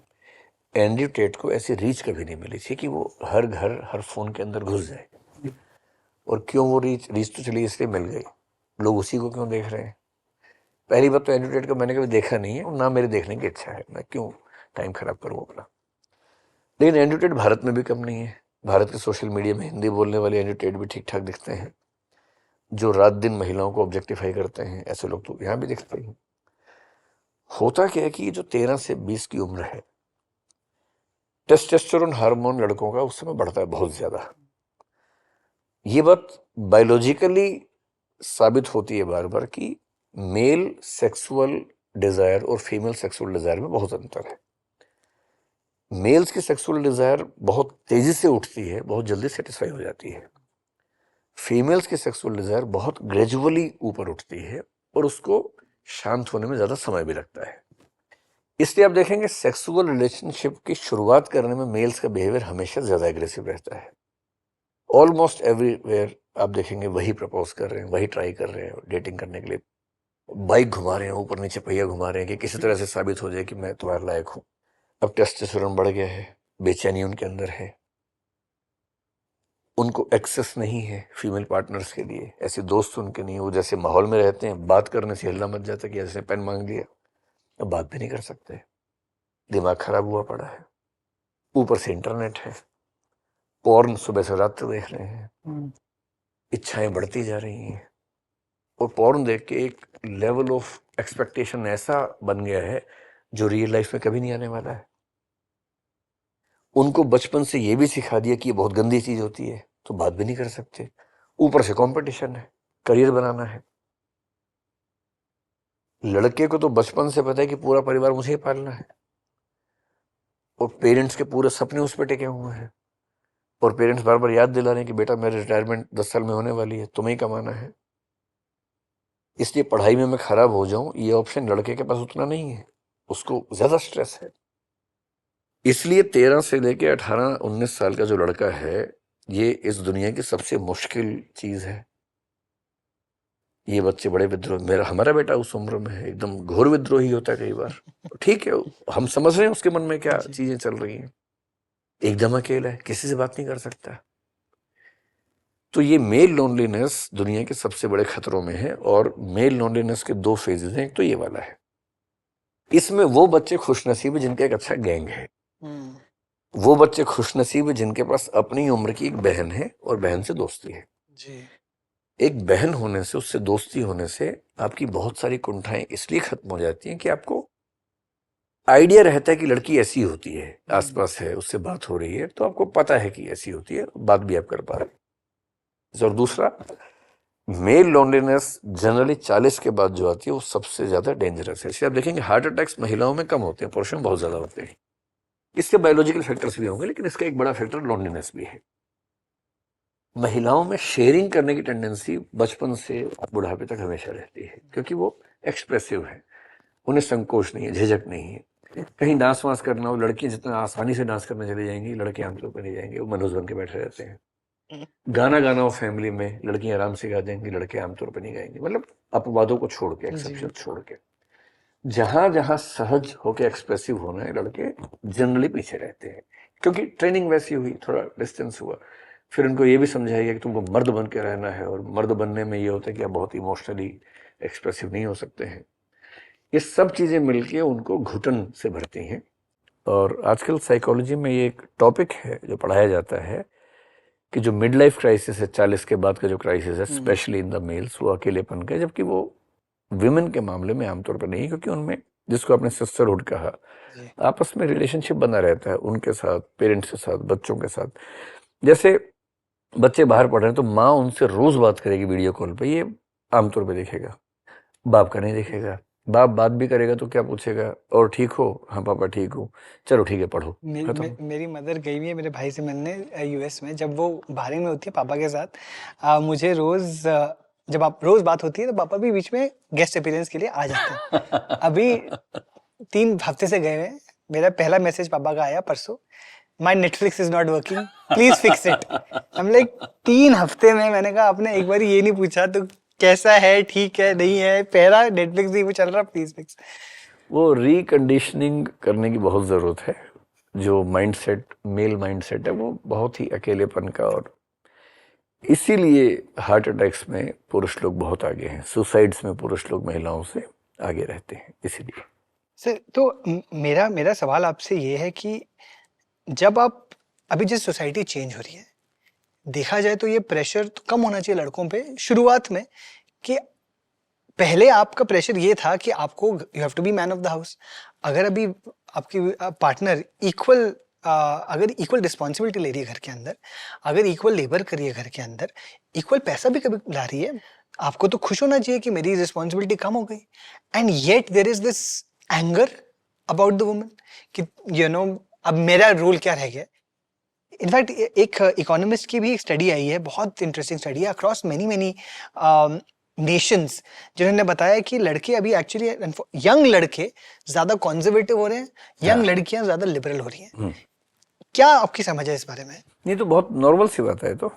एंड्रयू टेट को ऐसी रीच कभी नहीं मिली थी कि वो हर घर हर फोन के अंदर घुस जाए। और क्यों वो रीच तो चली इसलिए मिल गई, लोग उसी को क्यों देख रहे हैं? पहली बात तो एंड्रयू टेट को मैंने कभी देखा नहीं है, और ना मेरे देखने की इच्छा है, मैं क्यों टाइम खराब करूँ अपना। लेकिन एंड्रयू टेट भारत में भी कम नहीं है। भारत के सोशल मीडिया में हिंदी बोलने वाले एंड्रयू टेट भी ठीक ठाक दिखते हैं। जो रात दिन महिलाओं को ऑब्जेक्टिफाई करते हैं, ऐसे लोग तो यहाँ भी दिखते हैं। होता क्या है कि जो 13 से 20 की उम्र है, टेस्टोस्टेरोन हार्मोन लड़कों का उस समय बढ़ता है बहुत ज्यादा। ये बात बायोलॉजिकली साबित होती है बार बार कि मेल सेक्सुअल डिजायर और फीमेल सेक्सुअल डिजायर में बहुत अंतर है। मेल्स की सेक्सुअल डिजायर बहुत तेजी से उठती है, बहुत जल्दी सेटिस्फाई हो जाती है। फीमेल्स की सेक्सुअल डिजायर बहुत ग्रेजुअली ऊपर उठती है, और उसको शांत होने में ज्यादा समय भी लगता है। इसलिए आप देखेंगे सेक्सुअल रिलेशनशिप की शुरुआत करने में मेल्स का बिहेवियर हमेशा ज्यादा एग्रेसिव रहता है। ऑलमोस्ट एवरीवेयर आप देखेंगे वही प्रपोज कर रहे हैं, वही ट्राई कर रहे हैं डेटिंग करने के लिए, बाइक घुमा रहे हैं, ऊपर नीचे पहिया घुमा रहे हैं कि किसी तरह से साबित हो जाए कि मैं तुम्हारे लायक हूं। अब टेस्टोस्टेरोन बढ़ गया है, बेचैनी उनके अंदर है, उनको एक्सेस नहीं है फीमेल पार्टनर्स के लिए, ऐसे दोस्त उनके नहीं। वो जैसे माहौल में रहते हैं, बात करने से हिलना मच जाता है कि ऐसे पेन मांग लिया, अब बात भी नहीं कर सकते, दिमाग खराब हुआ पड़ा है। ऊपर से इंटरनेट है, पॉर्न सुबह से रात तक देख रहे हैं, इच्छाएं बढ़ती जा रही हैं, और पॉर्न देख के एक लेवल ऑफ एक्सपेक्टेशन ऐसा बन गया है जो रियल लाइफ में कभी नहीं आने वाला है। उनको बचपन से ये भी सिखा दिया कि ये बहुत गंदी चीज होती है, तो बात भी नहीं कर सकते। ऊपर से कंपटीशन है, करियर बनाना है। लड़के को तो बचपन से पता है कि पूरा परिवार मुझे ही पालना है, और पेरेंट्स के पूरे सपने उस पर टिके हुए हैं, और पेरेंट्स बार बार याद दिला रहे हैं कि बेटा मेरी रिटायरमेंट 10 साल में होने वाली है, तुम्हें ही कमाना है। इसलिए पढ़ाई में मैं खराब हो जाऊं, ये ऑप्शन लड़के के पास उतना नहीं है, उसको ज्यादा स्ट्रेस है। इसलिए 13 से लेके 18-19 साल का जो लड़का है, ये इस दुनिया की सबसे मुश्किल चीज है। ये बच्चे बड़े विद्रोह, हमारा बेटा उस उम्र में है, एकदम घोर विद्रोही होता है कई बार। ठीक है, हम समझ रहे हैं उसके मन में क्या चीजें चल रही हैं। एकदम अकेला है, किसी से बात नहीं कर सकता। तो ये मेल लोनलीनेस दुनिया के सबसे बड़े खतरों में है, और मेल लोनलीनेस के 2 फेजेस हैं। एक तो ये वाला है, इसमें वो बच्चे खुशनसीब है जिनका एक अच्छा गैंग है, वो बच्चे खुशनसीब है जिनके पास अपनी उम्र की एक बहन है और बहन से दोस्ती है जी। एक बहन होने से, उससे दोस्ती होने से आपकी बहुत सारी कुंठाएं इसलिए खत्म हो जाती हैं कि आपको आइडिया रहता है कि लड़की ऐसी होती है, आसपास है, उससे बात हो रही है, तो आपको पता है कि ऐसी होती है, बात भी आप कर पा रहे हैं। और दूसरा, मेल लोनलीनेस जनरली 40 के बाद जो आती है वो सबसे ज्यादा डेंजरस है। इसलिए आप देखेंगे हार्ट अटैक्स महिलाओं में कम होते हैं, पुरुषों में बहुत ज्यादा होते हैं। इसके बायोलॉजिकल फैक्टर्स भी होंगे, लेकिन इसका एक बड़ा फैक्टर लोनलीनेस भी है। महिलाओं में शेयरिंग करने की टेंडेंसी बचपन से बुढ़ापे तक हमेशा रहती है, क्योंकि वो एक्सप्रेसिव है, उन्हें संकोच नहीं है, झिझक नहीं है। कहीं डांस वांस करना हो, लड़कियां जितना आसानी से डांस करने चली जाएंगी, लड़के आमतौर पर नहीं जाएंगे, वो मनोज बन के बैठे रहते हैं। गाना गाना हो फैमिली में, लड़कियां आराम से गा देंगी, लड़के आमतौर पर नहीं गाएंगे। मतलब अपवादों को छोड़ के, एक्सेप्शन छोड़ के, जहां जहां सहज होके एक्सप्रेसिव होना है, लड़के जनरली पीछे रहते हैं, क्योंकि ट्रेनिंग वैसी हुई, थोड़ा डिस्टेंस हुआ। फिर उनको ये भी समझाया गया कि तुमको मर्द बन के रहना है, और मर्द बनने में ये होता है कि आप बहुत इमोशनली एक्सप्रेसिव नहीं हो सकते हैं। ये सब चीजें मिलके उनको घुटन से भरती हैं। और आजकल साइकोलॉजी में ये एक टॉपिक है जो पढ़ाया जाता है कि जो मिड लाइफ क्राइसिस है, 40 के बाद का जो क्राइसिस है, स्पेशली इन द मेल्स, वो अकेलेपन का, जबकि वो विमेन के मामले में आमतौर पर नहीं, क्योंकि उनमें, जिसको आपने सिस्टरहुड कहा, आपस में रिलेशनशिप बना रहता है उनके साथ, पेरेंट्स के साथ, बच्चों के साथ। जैसे बच्चे बाहर पढ़ रहे हैं तो माँ उनसे रोज बात करेगी वीडियो कॉल पे, ये आमतौर पे देखेगा, बाप का नहीं देखेगा। बाप बात भी करेगा तो क्या पूछेगा, और ठीक हो? हाँ पापा ठीक हूँ, चलो ठीक है पढ़ो, खत्म। मेरी मदर गई हुई है मेरे भाई से मिलने यूएस में। जब वो बाहर में होती है पापा के साथ, मुझे रोज जब आप रोज बात होती है तो पापा भी बीच में गेस्ट अपीयरेंस के लिए आ जाते हैं। अभी 3 हफ्ते से गए हुए हैं। मेरा पहला मैसेज पापा का आया परसों, my Netflix is not working, please fix it. हम लाइक 3 हफ्ते में मैंने कहा आपने एक बार ये नहीं पूछा तो कैसा है, ठीक है नहीं है, पहला नेटफ्लिक्स नहीं वो चल रहा, प्लीज फिक्स। वो रिकंडीशनिंग करने की बहुत ज़रूरत है। जो माइंडसेट, मेल माइंडसेट है, वो बहुत ही अकेलेपन का, और इसीलिए हार्ट अटैक्स में पुरुष लोग बहुत आगे हैं, सुसाइड्स में पुरुष लोग महिलाओं से आगे रहते हैं, इसीलिए। सर तो मेरा मेरा सवाल आपसे ये है कि जब आप अभी जिस सोसाइटी चेंज हो रही है, देखा जाए तो ये प्रेशर तो कम होना चाहिए लड़कों पे शुरुआत में, कि पहले आपका प्रेशर ये था कि आपको you have to be man of the house. अगर अभी आपकी पार्टनर अगर इक्वल रिस्पॉन्सिबिलिटी ले रही है घर के अंदर, अगर इक्वल लेबर कर रही है घर के अंदर, इक्वल पैसा भी कभी ला रही है, आपको तो खुश होना चाहिए कि मेरी रिस्पॉन्सिबिलिटी कम हो गई। And yet there is this anger about the woman कि अब मेरा रोल क्या रह गया। इनफैक्ट एक इकोनॉमिस्ट की भी एक स्टडी आई है, बहुत इंटरेस्टिंग स्टडी है, अक्रॉस मेनी नेशंस, जिन्होंने बताया कि लड़के अभी एक्चुअली यंग लड़के ज्यादा कंजर्वेटिव हो रहे हैं, यंग लड़कियां ज्यादा लिबरल हो रही हैं। क्या आपकी समझ है इस बारे में? नहीं तो बहुत नॉर्मल सी बात है। तो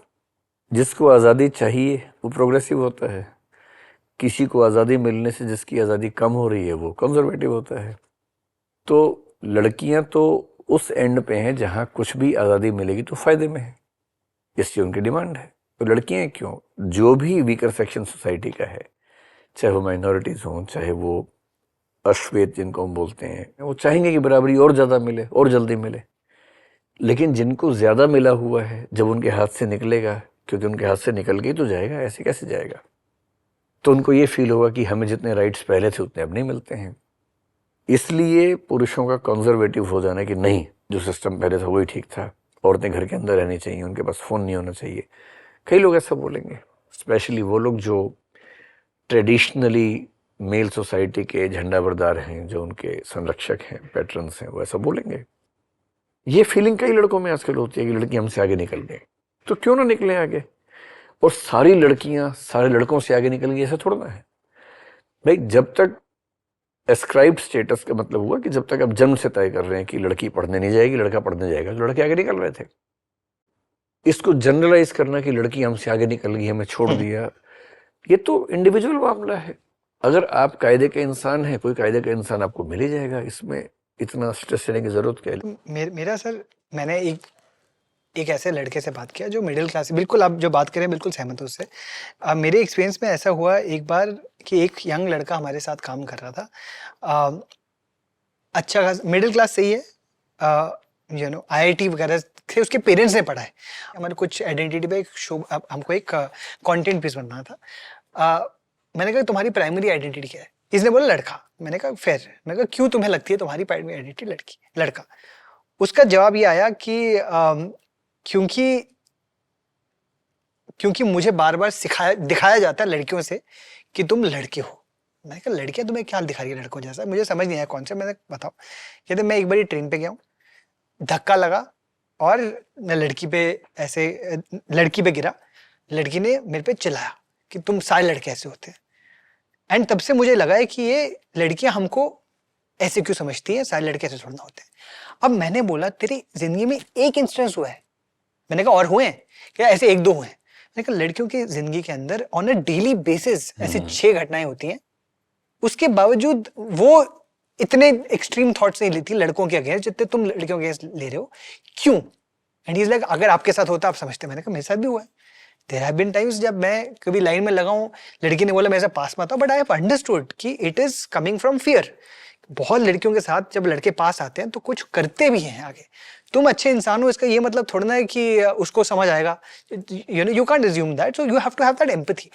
जिसको आज़ादी चाहिए वो प्रोग्रेसिव होता है, किसी को आज़ादी मिलने से जिसकी आज़ादी कम हो रही है वो कंजर्वेटिव होता है। तो लड़कियां तो उस एंड पे हैं जहां कुछ भी आज़ादी मिलेगी तो फायदे में है, इसकी उनकी डिमांड है। तो लड़कियां क्यों, जो भी वीकर सेक्शन सोसाइटी का है, चाहे वो माइनॉरिटीज़ हों, चाहे वो अश्वेत जिनको हम बोलते हैं, वो चाहेंगे कि बराबरी और ज़्यादा मिले और जल्दी मिले। लेकिन जिनको ज़्यादा मिला हुआ है, जब उनके हाथ से निकलेगा, क्योंकि उनके हाथ से निकल के तो जाएगा, ऐसे कैसे जाएगा, तो उनको ये फील होगा कि हमें जितने राइट्स पहले थे उतने अब नहीं मिलते हैं। इसलिए पुरुषों का कंजर्वेटिव हो जाना कि नहीं, जो सिस्टम पहले था वही ठीक था, औरतें घर के अंदर रहनी चाहिए, उनके पास फ़ोन नहीं होना चाहिए। कई लोग ऐसा बोलेंगे, स्पेशली वो लोग जो ट्रेडिशनली मेल सोसाइटी के झंडाबरदार हैं, जो उनके संरक्षक हैं, पैट्रन्स हैं, वो ऐसा बोलेंगे। ये फीलिंग कई लड़कों में आजकल होती है कि लड़की हमसे आगे निकल गई, तो क्यों ना निकले आगे। और सारी लड़कियां सारे लड़कों से आगे निकल गई, ऐसा थोड़ा ना है भाई। जब तक एस्क्राइब्ड स्टेटस का मतलब हुआ कि जब तक आप जन्म से तय कर रहे हैं कि लड़की पढ़ने नहीं जाएगी, लड़का पढ़ने जाएगा, तो लड़के आगे निकल रहे थे। इसको जनरलाइज करना कि लड़की हमसे आगे निकल गई, हमें छोड़ दिया, ये तो इंडिविजुअल मामला है। अगर आप कायदे के इंसान हैं, कोई कायदे का इंसान आपको मिल ही जाएगा, इसमें इतना स्ट्रेस लेने की जरूरत क्या है। मेरा सर, मैंने एक ऐसे लड़के से बात किया जो मिडिल क्लास, बिल्कुल आप जो बात करें बिल्कुल सहमत हूँ उससे। मेरे एक्सपीरियंस में ऐसा हुआ एक बार कि एक यंग लड़का हमारे साथ काम कर रहा था, अच्छा खास मिडिल क्लास सही है, IIT वगैरह से उसके पेरेंट्स ने पढ़ा है। हमारे कुछ आइडेंटिटी पे एक शो, हमको एक कंटेंट पीस बनना था। मैंने कहा तुम्हारी प्राइमरी आइडेंटिटी क्या है? इसने बोला लड़का। मैंने कहा फेयर। मैंने कहा क्यों तुम्हें लगती है तुम्हारी प्राइमरी आइडेंटिटी लड़का? उसका जवाब ये आया कि क्योंकि मुझे बार बार दिखाया जाता है लड़कियों से कि तुम लड़के हो। मैंने कहा लड़कियां तुम्हें क्या दिखा रही है लड़कों जैसा? मुझे समझ नहीं आया कौन सा। मैंने बताओ। कहते मैं एक बार ट्रेन पे गया हूँ, धक्का लगा और लड़की पे गिरा। लड़की ने मेरे पे चिल्लाया कि तुम सारे लड़के ऐसे होते हैं। एंड तब से मुझे लगा है कि ये लड़कियां हमको ऐसे क्यों समझती हैं, सारे लड़के ऐसे थोड़ा ना होते हैं। अब मैंने बोला तेरी जिंदगी में एक इंस्टेंस हुआ है? मैंने कहा और हुए हैं क्या? ऐसे 1-2 हुए हैं। मैंने कहा लड़कियों की जिंदगी के अंदर ऑन अ डेली बेसिस ऐसे 6 घटनाएं होती हैं, उसके बावजूद वो इतने एक्सट्रीम थॉट्स नहीं लेती लड़कों के अगेंस्ट जितने तुम लड़कियों के अगेंस्ट ले रहे हो। क्यों? एंड ही इज लाइक अगर आपके साथ होता आप समझते। मैंने कहा मेरे साथ भी हुआ है। देयर हैव बीन टाइम्स जब मैं कभी लाइन में लगा हूं, लड़की ने बोला मेरे से पास मत आओ, बट आई हैव अंडरस्टूड कि it is coming from fear. बहुत लड़कियों के साथ जब लड़के पास आते हैं तो कुछ करते भी हैं आगे। तुम अच्छे इंसान हो इसका ये मतलब थोड़ा ना है कि उसको समझ आएगा। You can't assume that, so you have to have that empathy.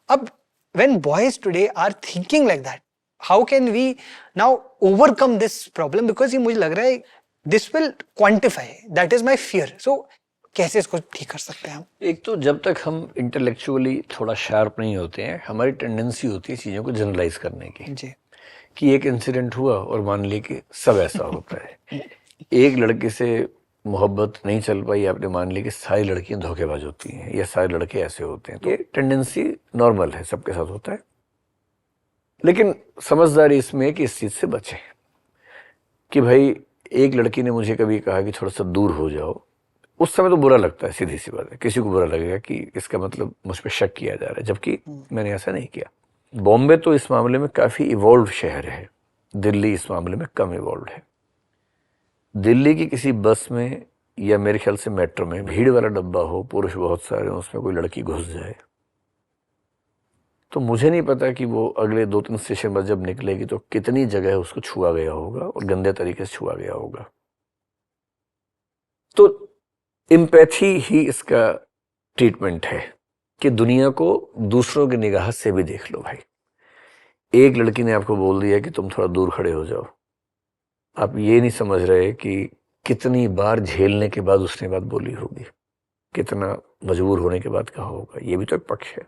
अब when boys today are thinking like that, how can we now overcome this problem? Because ये मुझे लग रहा है this will quantify, that is my fear. So कैसे इसको ठीक कर सकते हैं हम? एक तो जब तक हम इंटेलेक्चुअली थोड़ा शार्प नहीं होते हैं, हमारी टेंडेंसी होती है चीज़ों को जनरलाइज करने की जी। कि एक इंसिडेंट हुआ और मान ली कि सब ऐसा होता है। एक लड़के से मोहब्बत नहीं चल पाई, आपने मान ली कि सारी लड़कियां धोखेबाज होती हैं या सारे लड़के ऐसे होते हैं, तो ये टेंडेंसी नॉर्मल है, सबके साथ होता है। लेकिन समझदारी इसमें है कि इस चीज से बचें कि भाई एक लड़की ने मुझे कभी कहा कि थोड़ा सा दूर हो जाओ, उस समय तो बुरा लगता है, सीधी सी बात है, किसी को बुरा लगेगा कि इसका मतलब मुझ पर शक किया जा रहा है, जबकि मैंने ऐसा नहीं किया। बॉम्बे तो इस मामले में काफी इवॉल्व शहर है, दिल्ली इस मामले में कम इवॉल्व है। दिल्ली की किसी बस में या मेरे ख्याल से मेट्रो में भीड़ वाला डब्बा हो, पुरुष बहुत सारे, उसमें कोई लड़की घुस जाए, तो मुझे नहीं पता कि वो अगले 2-3 स्टेशन पर जब निकलेगी तो कितनी जगह उसको छुआ गया होगा और गंदे तरीके से छुआ गया होगा। तो एम्पैथी ही इसका ट्रीटमेंट है कि दुनिया को दूसरों की निगाह से भी देख लो भाई। एक लड़की ने आपको बोल दिया कि तुम थोड़ा दूर खड़े हो जाओ, आप ये नहीं समझ रहे कि कितनी बार झेलने के बाद उसने बात बोली होगी, कितना मजबूर होने के बाद कहा होगा, ये भी तो एक पक्ष है।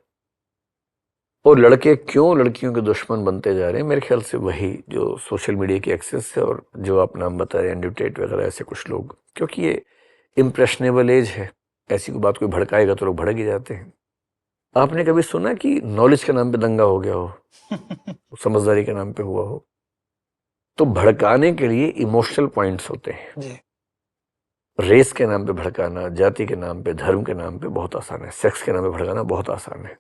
और लड़के क्यों लड़कियों के दुश्मन बनते जा रहे हैं, मेरे ख्याल से वही जो सोशल मीडिया की एक्सेस है और जो आप नाम बता रहे हैं एंड्रयू टेट वगैरह ऐसे कुछ लोग, क्योंकि ये इम्प्रेशनेबल एज है, ऐसी कोई बात कोई भड़काएगा तो लोग भड़क ही जाते हैं। आपने कभी सुना कि नॉलेज के नाम पे दंगा हो गया हो, समझदारी के नाम पे हुआ हो? तो भड़काने के लिए इमोशनल पॉइंट्स होते हैं जी। रेस के नाम पे भड़काना, जाति के नाम पे, धर्म के नाम पे बहुत आसान है, सेक्स के नाम पे भड़काना बहुत आसान है।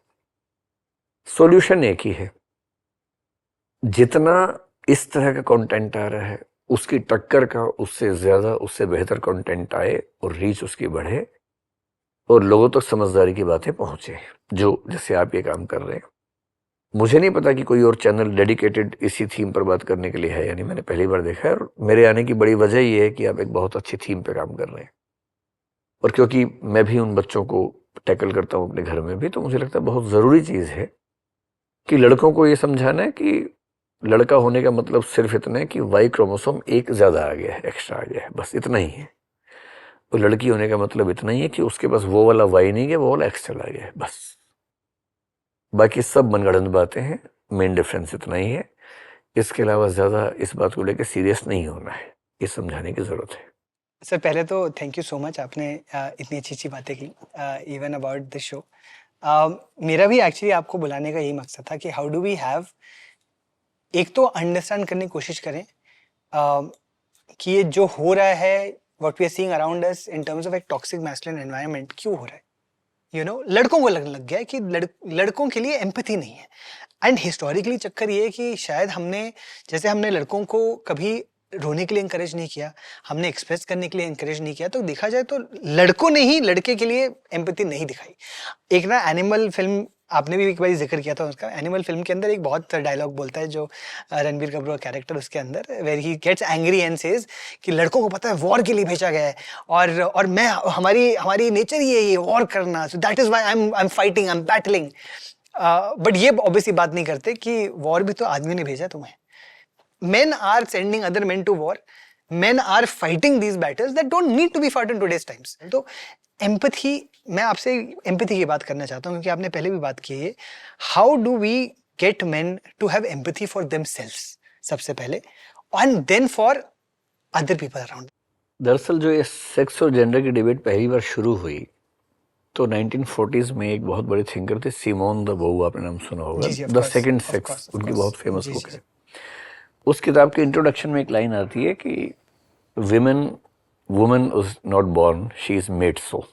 सॉल्यूशन एक ही है, जितना इस तरह का कंटेंट आ रहा है उसकी टक्कर का उससे ज्यादा, उससे बेहतर कंटेंट आए और रीच उसकी बढ़े और लोगों तक समझदारी की बातें पहुंचे, जो जैसे आप ये काम कर रहे हैं। मुझे नहीं पता कि कोई और चैनल डेडिकेटेड इसी थीम पर बात करने के लिए है, यानी मैंने पहली बार देखा है और मेरे आने की बड़ी वजह ये है कि आप एक बहुत अच्छी थीम पे काम कर रहे हैं। और क्योंकि मैं भी उन बच्चों को टैकल करता हूँ अपने घर में भी, तो मुझे लगता है बहुत ज़रूरी चीज़ है कि लड़कों को ये समझाना है कि लड़का होने का मतलब सिर्फ इतना है कि वाई क्रोमोसोम एक ज़्यादा आ गया है, एक्स्ट्रा आ गया है, बस इतना ही है। और लड़की होने का मतलब इतना ही है कि उसके पास वो वाला वाई नहीं है, वो वाला एक्स चला गया है, बस। बाकी सब मनगढ़ंत बातें हैं, मेन डिफरेंस इतना ही है। इसके अलावा ज़्यादा इस बात को लेकर सीरियस नहीं होना है, ये समझाने की ज़रूरत है। सर पहले तो थैंक यू सो मच, आपने इतनी अच्छी अच्छी बातें की इवन अबाउट दिस शो। मेरा भी एक्चुअली आपको बुलाने का यही मकसद था कि हाउ डू वी हैव, एक तो अंडरस्टैंड करने की कोशिश करें कि ये जो हो रहा है, what we are seeing around us in terms of एक टॉक्सिक मैस्कुलिन एनवायरनमेंट, क्यों हो रहा है। लड़कों को लगने लग गया है कि लड़कों के लिए एम्पैथी नहीं है। एंड हिस्टोरिकली चक्कर ये है कि शायद हमने लड़कों को कभी रोने के लिए इंकरेज नहीं किया, हमने एक्सप्रेस करने के लिए इंकरेज नहीं किया, तो देखा जाए तो लड़कों ने ही लड़के के लिए एम्पैथी नहीं दिखाई। एक ना एनिमल फिल्म, आपने भी एक बार जिक्र किया था उसका, एनिमल फिल्म के अंदर एक बहुत डायलॉग बोलता है जो रणबीर कपूर का कैरेक्टर उसके अंदर, where he gets angry and says कि लड़कों को पता है वॉर के लिए भेजा गया है और मैं हमारी नेचर ही है ये वॉर करना, so that is why I am fighting, I am battling. But ये ऑब्वियसली बात नहीं करते कि वॉर भी तो आदमी ने भेजा तुम्हें। Men are sending other men to war. Men are fighting these battles that don't need to be fought in today's times. तो empathy, मैं आपसे empathy की बात करना चाहता हूँ क्योंकि आपने पहले भी बात की है। How do we get men to have empathy for themselves सबसे पहले, and then for other people around? दरअसल जो ये सेक्स और जेंडर की डिबेट पहली बार शुरू हुई तो 1940s में एक बहुत बड़े थिंकर थे, सिमोन द बोवेल, आपने नाम सुना होगा, द सेकंड सेक्स, उनकी बहुत फेमस बुक है। उस किताब के इंट्रोडक्शन में एक लाइन आती है कि woman is not born, she is made so.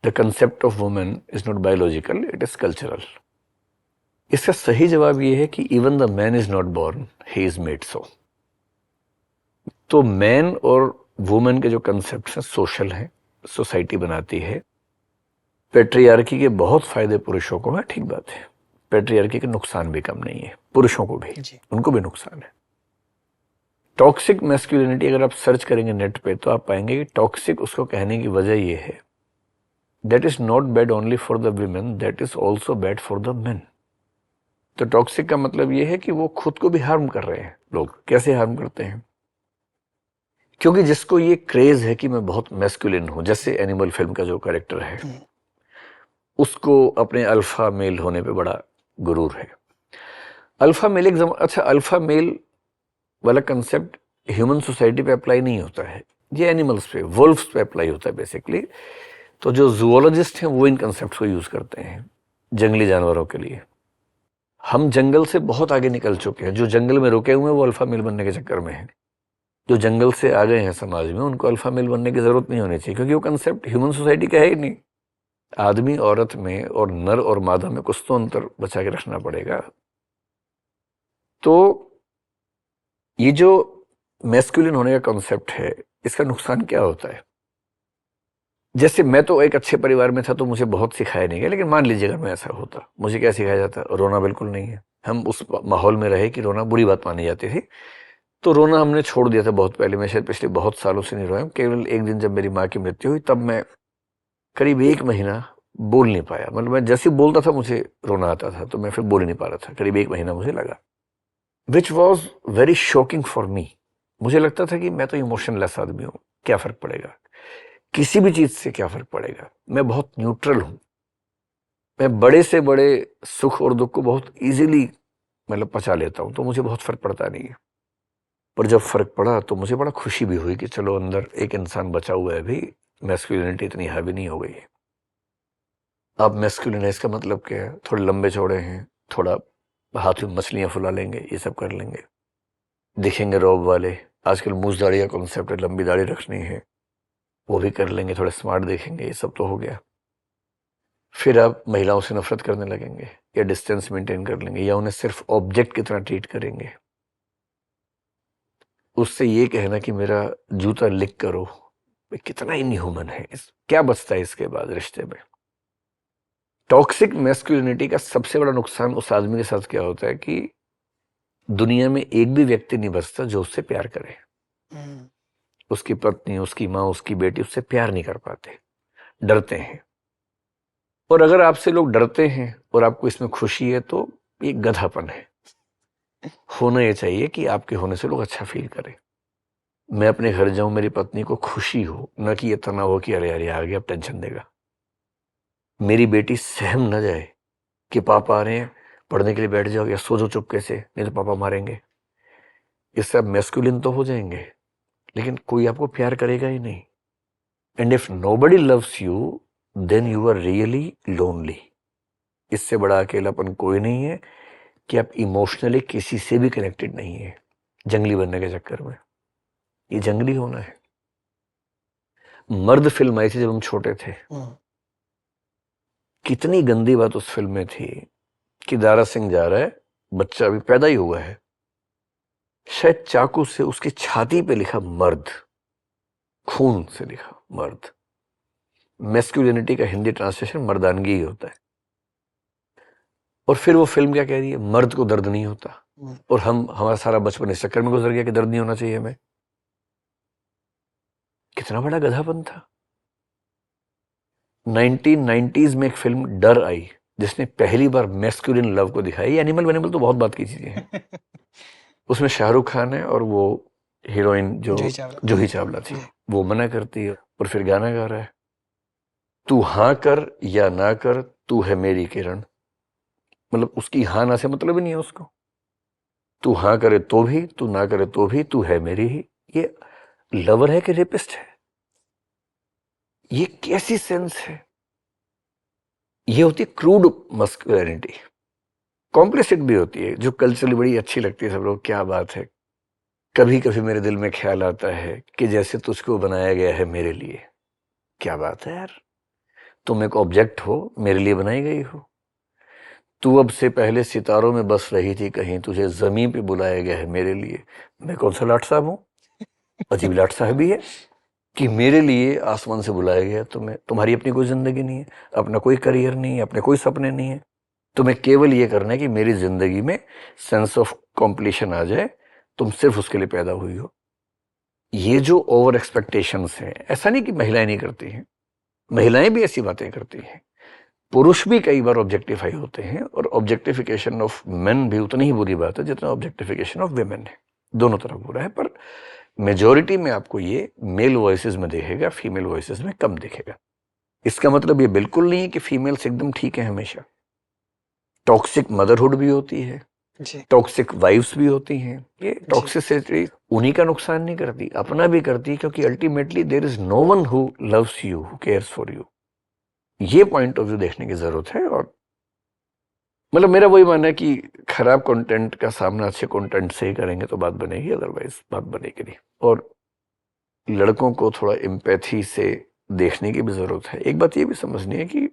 The concept of woman is not biological, it is cultural. इसका सही जवाब ये है कि even the man is not born, he is made so. तो मैन और वुमन के जो कंसेप्ट हैं सोशल हैं, सोसाइटी बनाती है। पेट्रियार्की के बहुत फायदे पुरुषों को हैं, ठीक बात है, पेट्रियार्की के नुकसान भी कम नहीं है, पुरुषों को भी, उनको भी नुकसान है। टॉक्सिक मैस्कुलिनिटी अगर आप सर्च करेंगे नेट पे तो आप पाएंगे कि टॉक्सिक उसको कहने की वजह ये है, that is not bad only for the women, that is also bad for the main. तो टॉक्सिक का मतलब ये है कि वो खुद को भी हार्म कर रहे हैं। लोग कैसे हार्म करते हैं? क्योंकि जिसको ये क्रेज है कि मैं बहुत मैस्कुलिन हूं, जैसे एनिमल फिल्म का जो कैरेक्टर है, उसको अपने अल्फा मेल होने पे बड़ा गुरूर है। अल्फा मेल अच्छा, अल्फा मेल वाला कंसेप्ट ह्यूमन सोसाइटी पे अप्लाई नहीं होता है, ये एनिमल्स पे, वुल्फ्स पे अप्लाई होता है बेसिकली। तो जो जूलॉजिस्ट हैं वो इन कंसेप्ट को यूज करते हैं जंगली जानवरों के लिए। हम जंगल से बहुत आगे निकल चुके हैं, जो जंगल में रुके हुए हैं वो अल्फा मेल बनने के चक्कर में हैं। जो जंगल से आ गए हैं समाज में उनको अल्फा मेल बनने की जरूरत नहीं होनी चाहिए, क्योंकि वो कंसेप्ट ह्यूमन सोसाइटी का है ही नहीं। आदमी औरत में और नर और मादा में कुछ तो अंतर बचा के रखना पड़ेगा। तो ये जो मैस्कुलिन होने का कॉन्सेप्ट है, इसका नुकसान क्या होता है? जैसे मैं तो एक अच्छे परिवार में था तो मुझे बहुत सिखाया नहीं गया, लेकिन मान लीजिए अगर मैं ऐसा होता, मुझे क्या सिखाया जाता? रोना बिल्कुल नहीं है। हम उस माहौल में रहे कि रोना बुरी बात मानी जाती थी, तो रोना हमने छोड़ दिया था बहुत पहले। मैं शायद पिछले बहुत सालों से नहीं रोया, केवल एक दिन जब मेरी माँ की मृत्यु हुई तब मैं करीब 1 महीना बोल नहीं पाया। मतलब मैं जैसे बोलता था मुझे रोना आता था, तो मैं फिर बोल ही नहीं पा रहा था। करीब 1 महीना मुझे लगा, which was very shocking for me. मुझे लगता था कि मैं तो इमोशनलेस आदमी हूँ, क्या फर्क पड़ेगा, किसी भी चीज से क्या फर्क पड़ेगा, मैं बहुत न्यूट्रल हूं, मैं बड़े से बड़े सुख और दुख को बहुत इजीली मतलब पचा लेता हूं, तो मुझे बहुत फर्क पड़ता नहीं है। पर जब फर्क पड़ा तो मुझे बड़ा खुशी भी हुई कि चलो अंदर एक इंसान बचा हुआ है, भी मैस्कुलिनिटी इतनी हावी नहीं हो गई है। अब मैस्कुलिन है इसका मतलब क्या है? थोड़े लंबे चौड़े हैं, थोड़ा हाथ में मछलियां फुला लेंगे, ये सब कर लेंगे, दिखेंगे रौब वाले। आजकल मूछ दाढ़ी का कॉन्सेप्ट है, लंबी दाढ़ी रखनी है, वो भी कर लेंगे, थोड़े स्मार्ट दिखेंगे, ये सब तो हो गया। फिर आप महिलाओं से नफरत करने लगेंगे, या डिस्टेंस मेंटेन कर लेंगे, या उन्हें सिर्फ ऑब्जेक्ट की तरह ट्रीट करेंगे। उससे ये कहना कि मेरा जूता लिक करो, कितना इनह्यूमन है। क्या बचता है इसके बाद रिश्ते में? टॉक्सिक मैस्कुलिनिटी का सबसे बड़ा नुकसान उस आदमी के साथ क्या होता है कि दुनिया में एक भी व्यक्ति नहीं बचता जो उससे प्यार करे। उसकी पत्नी, उसकी माँ, उसकी बेटी उससे प्यार नहीं कर पाते, डरते हैं। और अगर आपसे लोग डरते हैं और आपको इसमें खुशी है तो ये गधापन है। होना ये चाहिए कि आपके होने से लोग अच्छा फील करें। मैं अपने घर जाऊं, मेरी पत्नी को खुशी हो, न कि ये तनाव हो कि अरे यार ये आ गया अब टेंशन देगा। मेरी बेटी सहम न जाए कि पापा आ रहे हैं, पढ़ने के लिए बैठ जाओ या सो जाओ चुपके से, नहीं तो पापा मारेंगे। इससे आप मैस्कुलिन तो हो जाएंगे, लेकिन कोई आपको प्यार करेगा ही नहीं। And if nobody loves you then you are really lonely. इससे बड़ा अकेलापन कोई नहीं है कि आप इमोशनली किसी से भी कनेक्टेड नहीं है जंगली बनने के चक्कर में। ये जंगली होना है। मर्द फिल्म आई थी जब हम छोटे थे, कितनी गंदी बात उस फिल्म में थी कि दारा सिंह जा रहा है, बच्चा अभी पैदा ही हुआ है, शायद चाकू से उसकी छाती पे लिखा मर्द, खून से लिखा मर्द। मैस्कुलिनिटी का हिंदी ट्रांसलेशन मर्दानगी ही होता है। और फिर वो फिल्म क्या कह रही है? मर्द को दर्द नहीं होता। और हमारा सारा बचपन इस चक्कर में गुजर गया कि दर्द नहीं होना चाहिए हमें। कितना बड़ा गधापन था। 1990s में एक फिल्म डर आई जिसने पहली बार मैस्कुलिन लव को दिखाई। एनिमल वेनिमल तो बहुत बात की चीजें हैं। उसमें शाहरुख खान है और वो हीरोइन जो जूही चावला थी, वो मना करती है और फिर गाना गा रहा है, तू हाँ कर या ना कर, तू है मेरी किरण। मतलब उसकी हाँ ना से मतलब ही नहीं है उसको। तू हाँ करे तो भी, तू ना करे तो भी, तू है मेरी ही। ये लवर है कि रेपिस्ट है? ये कैसी सेंस है? ये होती है क्रूड मस्कुलिनिटी। कॉम्प्लिसिट भी होती है, जो कल्चरली बड़ी अच्छी लगती है सब लोग, क्या बात है। कभी कभी मेरे दिल में ख्याल आता है कि जैसे तुझको बनाया गया है मेरे लिए। क्या बात है यार, तुम एक ऑब्जेक्ट हो, मेरे लिए बनाई गई हो। तू अब से पहले सितारों में बस रही थी कहीं, तुझे जमीन पे बुलाया गया है मेरे लिए। मैं कौन सा लाट साहब हूं? अजीब लाट साहब भी है कि मेरे लिए आसमान से बुलाया गया तुम्हें। तुम्हारी अपनी कोई जिंदगी नहीं है, अपना कोई करियर नहीं है, अपने कोई सपने नहीं है। तुम्हें केवल ये करना है कि मेरी जिंदगी में सेंस ऑफ कॉम्प्लीशन आ जाए, तुम सिर्फ उसके लिए पैदा हुई हो। ये जो ओवर एक्सपेक्टेशंस हैं, ऐसा नहीं कि महिलाएं नहीं करती हैं, महिलाएं भी ऐसी बातें करती हैं। पुरुष भी कई बार ऑब्जेक्टिफाई होते हैं, और ऑब्जेक्टिफिकेशन ऑफ मेन भी उतनी ही बुरी बात है जितना ऑब्जेक्टिफिकेशन ऑफ विमेन है। दोनों तरफ बुरा है, पर मेजॉरिटी में आपको ये मेल वॉइसेस में दिखेगा, फीमेल वॉइसेस में कम दिखेगा। इसका मतलब ये बिल्कुल नहीं है कि फीमेल्स एकदम ठीक है हमेशा। टॉक्सिक मदरहुड भी होती है, जी टॉक्सिक वाइफ्स भी होती हैं। ये टॉक्सिसिटी उन्हीं का नुकसान नहीं करती, अपना भी करती, क्योंकि ultimately there is no one who loves you, who cares for you. ये पॉइंट ऑफ व्यू देखने की जरूरत है। और मतलब मेरा वही मानना है कि खराब कंटेंट का सामना अच्छे कंटेंट से ही करेंगे तो बात बनेगी, अदरवाइज बात बनेगी नहीं। और लड़कों को थोड़ा एम्पैथी से देखने की भी जरूरत है। एक बात ये भी समझनी है कि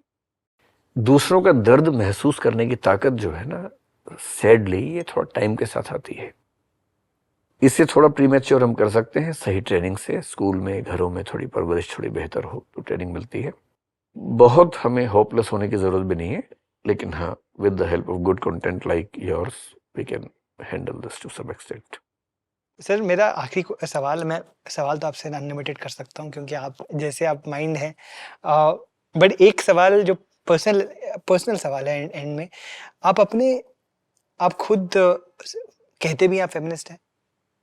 दूसरों का दर्द महसूस करने की ताकत जो है ना, सैडली ये थोड़ा टाइम के साथ आती है। इससे थोड़ा प्रीमेच्योर हम कर सकते हैं सही ट्रेनिंग से। स्कूल में, घरों में थोड़ी परवरिश थोड़ी बेहतर हो तो ट्रेनिंग मिलती है। बहुत हमें होपलेस होने की जरूरत भी नहीं है, लेकिन हाँ, with the help of good content like yours we can handle this to some extent. Sir, मेरा आखिरी सवाल, मैं सवाल तो आपसे अनलिमिटेड कर सकता हूँ क्योंकि आप जैसे आप माइंड हैं, बट एक सवाल जो पर्सनल पर्सनल सवाल है एंड में, आप खुद कहते भी हैं आप फेमिनिस्ट हैं,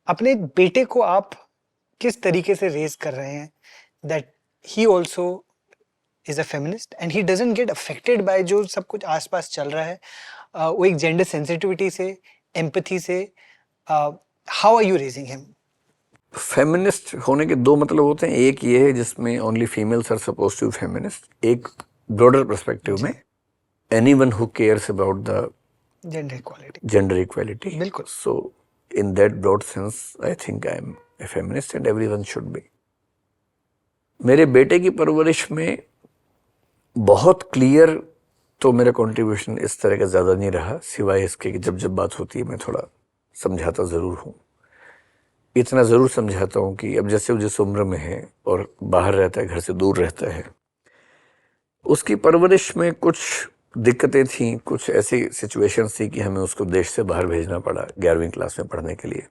अपने बेटे को आप किस तरीके से रेज कर रहे हैं that he also is a feminist and he doesn't get affected by जो सब कुछ आसपास चल रहा है, वो एक जेंडर सेंसिटिविटी से, एम्पैथी से, how are you raising him? Feminist होने के दो मतलब होते हैं। एक ये है जिसमें only females are suppose to feminist. एक ब्रॉडर पर्सपेक्टिव में anyone who cares about the gender equality. बिल्कुल। So in that broad sense I think I am a feminist and everyone should be. मेरे बेटे की परवरिश में बहुत क्लियर तो मेरा कंट्रीब्यूशन इस तरह का ज़्यादा नहीं रहा, सिवाय इसके कि जब जब बात होती है मैं थोड़ा समझाता ज़रूर हूँ। इतना ज़रूर समझाता हूँ कि अब जैसे वो जिस उम्र में है और बाहर रहता है, घर से दूर रहता है, उसकी परवरिश में कुछ दिक्कतें थी, कुछ ऐसी सिचुएशंस थी कि हमें उसको देश से बाहर भेजना पड़ा 11वीं क्लास में पढ़ने के लिए।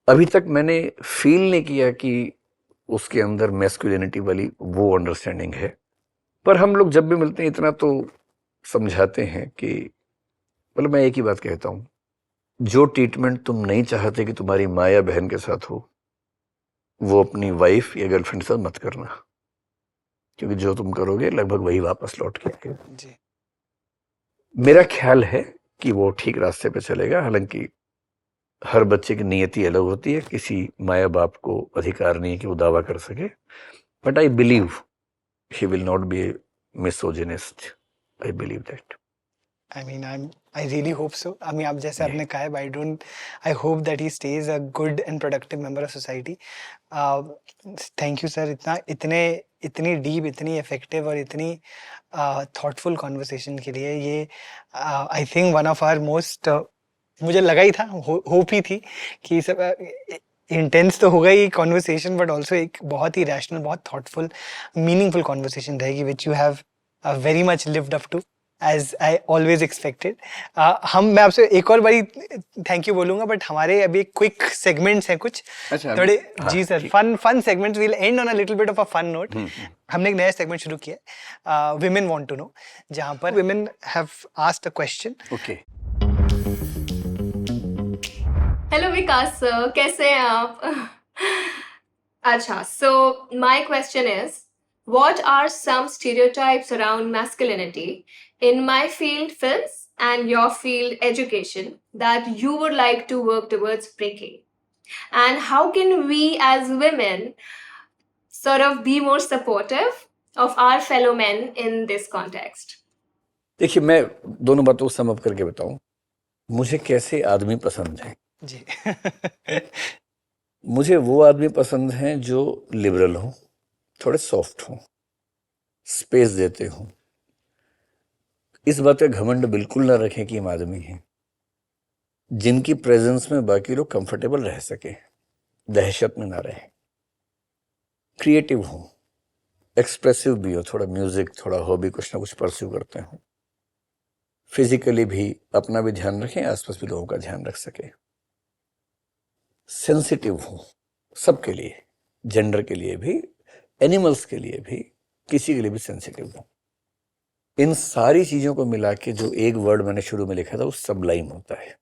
अभी तक मैंने फील नहीं किया कि उसके अंदर मैस्कुलिनिटी वाली वो अंडरस्टैंडिंग है। पर हम लोग जब भी मिलते हैं इतना तो समझाते हैं कि मतलब मैं एक ही बात कहता हूँ, जो ट्रीटमेंट तुम नहीं चाहते कि तुम्हारी माँ या बहन के साथ हो, वो अपनी वाइफ या गर्लफ्रेंड के साथ मत करना, क्योंकि जो तुम करोगे लगभग वही वापस लौट के आएगा। जी। मेरा ख्याल है कि वो ठीक रास्ते पे चलेगा। हालांकि हर बच्चे की नियति अलग होती है, किसी माया बाप को अधिकार नहीं है कि वो दावा कर सके, but I believe he will not be A misogynist. I believe that. I mean, I really hope so. I mean, आप जैसे आपने कहा है, I hope that he stays a good and productive member of society. Thank you, sir. इतनी deep, इतनी effective और इतनी thoughtful conversation के लिए। ये I think one of our most मुझे लगा ही था, होप ही थी कि सब इंटेंस तो होगा ही कॉन्वर्सेशन, बट ऑल्सो एक बहुत ही रैशनल, बहुत थॉटफुल, मीनिंगफुल कॉन्वर्सेशन रहेगी, which you have very much lived up to as I always expected. मैं आपसे एक और बारी थैंक यू बोलूंगा, बट हमारे अभी क्विक सेगमेंट्स हैं कुछ थोड़े। जी sir, fun segments, will end on a little bit of a fun note. हमने एक नया सेगमेंट शुरू किया है, विमेन वांट टू नो, जहां पर women have asked a question. Okay. Hello Vikas sir, कैसे हैं आप? अच्छा, so my question is, what are some stereotypes around masculinity in my field, films, and your field, education, that you would like to work towards breaking? And how can we as women sort of be more supportive of our fellow men in this context? देखिए, मैं दोनों बातों को sum up करके बताऊं, मुझे कैसे आदमी पसंद है। जी। मुझे वो आदमी पसंद हैं जो लिबरल हों, थोड़े सॉफ्ट हों, स्पेस देते हों, इस बात का घमंड बिल्कुल ना रखें कि हम आदमी हैं, जिनकी प्रेजेंस में बाकी लोग कंफर्टेबल रह सके, दहशत में ना रहें, क्रिएटिव हों, एक्सप्रेसिव भी हो, थोड़ा म्यूजिक, थोड़ा हॉबी कुछ ना कुछ परस्यू करते हों, फिजिकली भी अपना भी ध्यान रखें, आसपास भी लोगों का ध्यान रख सके, सेंसिटिव हो सबके लिए, जेंडर के लिए भी, एनिमल्स के लिए भी, किसी के लिए भी सेंसिटिव हो। इन सारी चीजों को मिला के जो एक वर्ड मैंने शुरू में लिखा था वो सबलाइम होता है।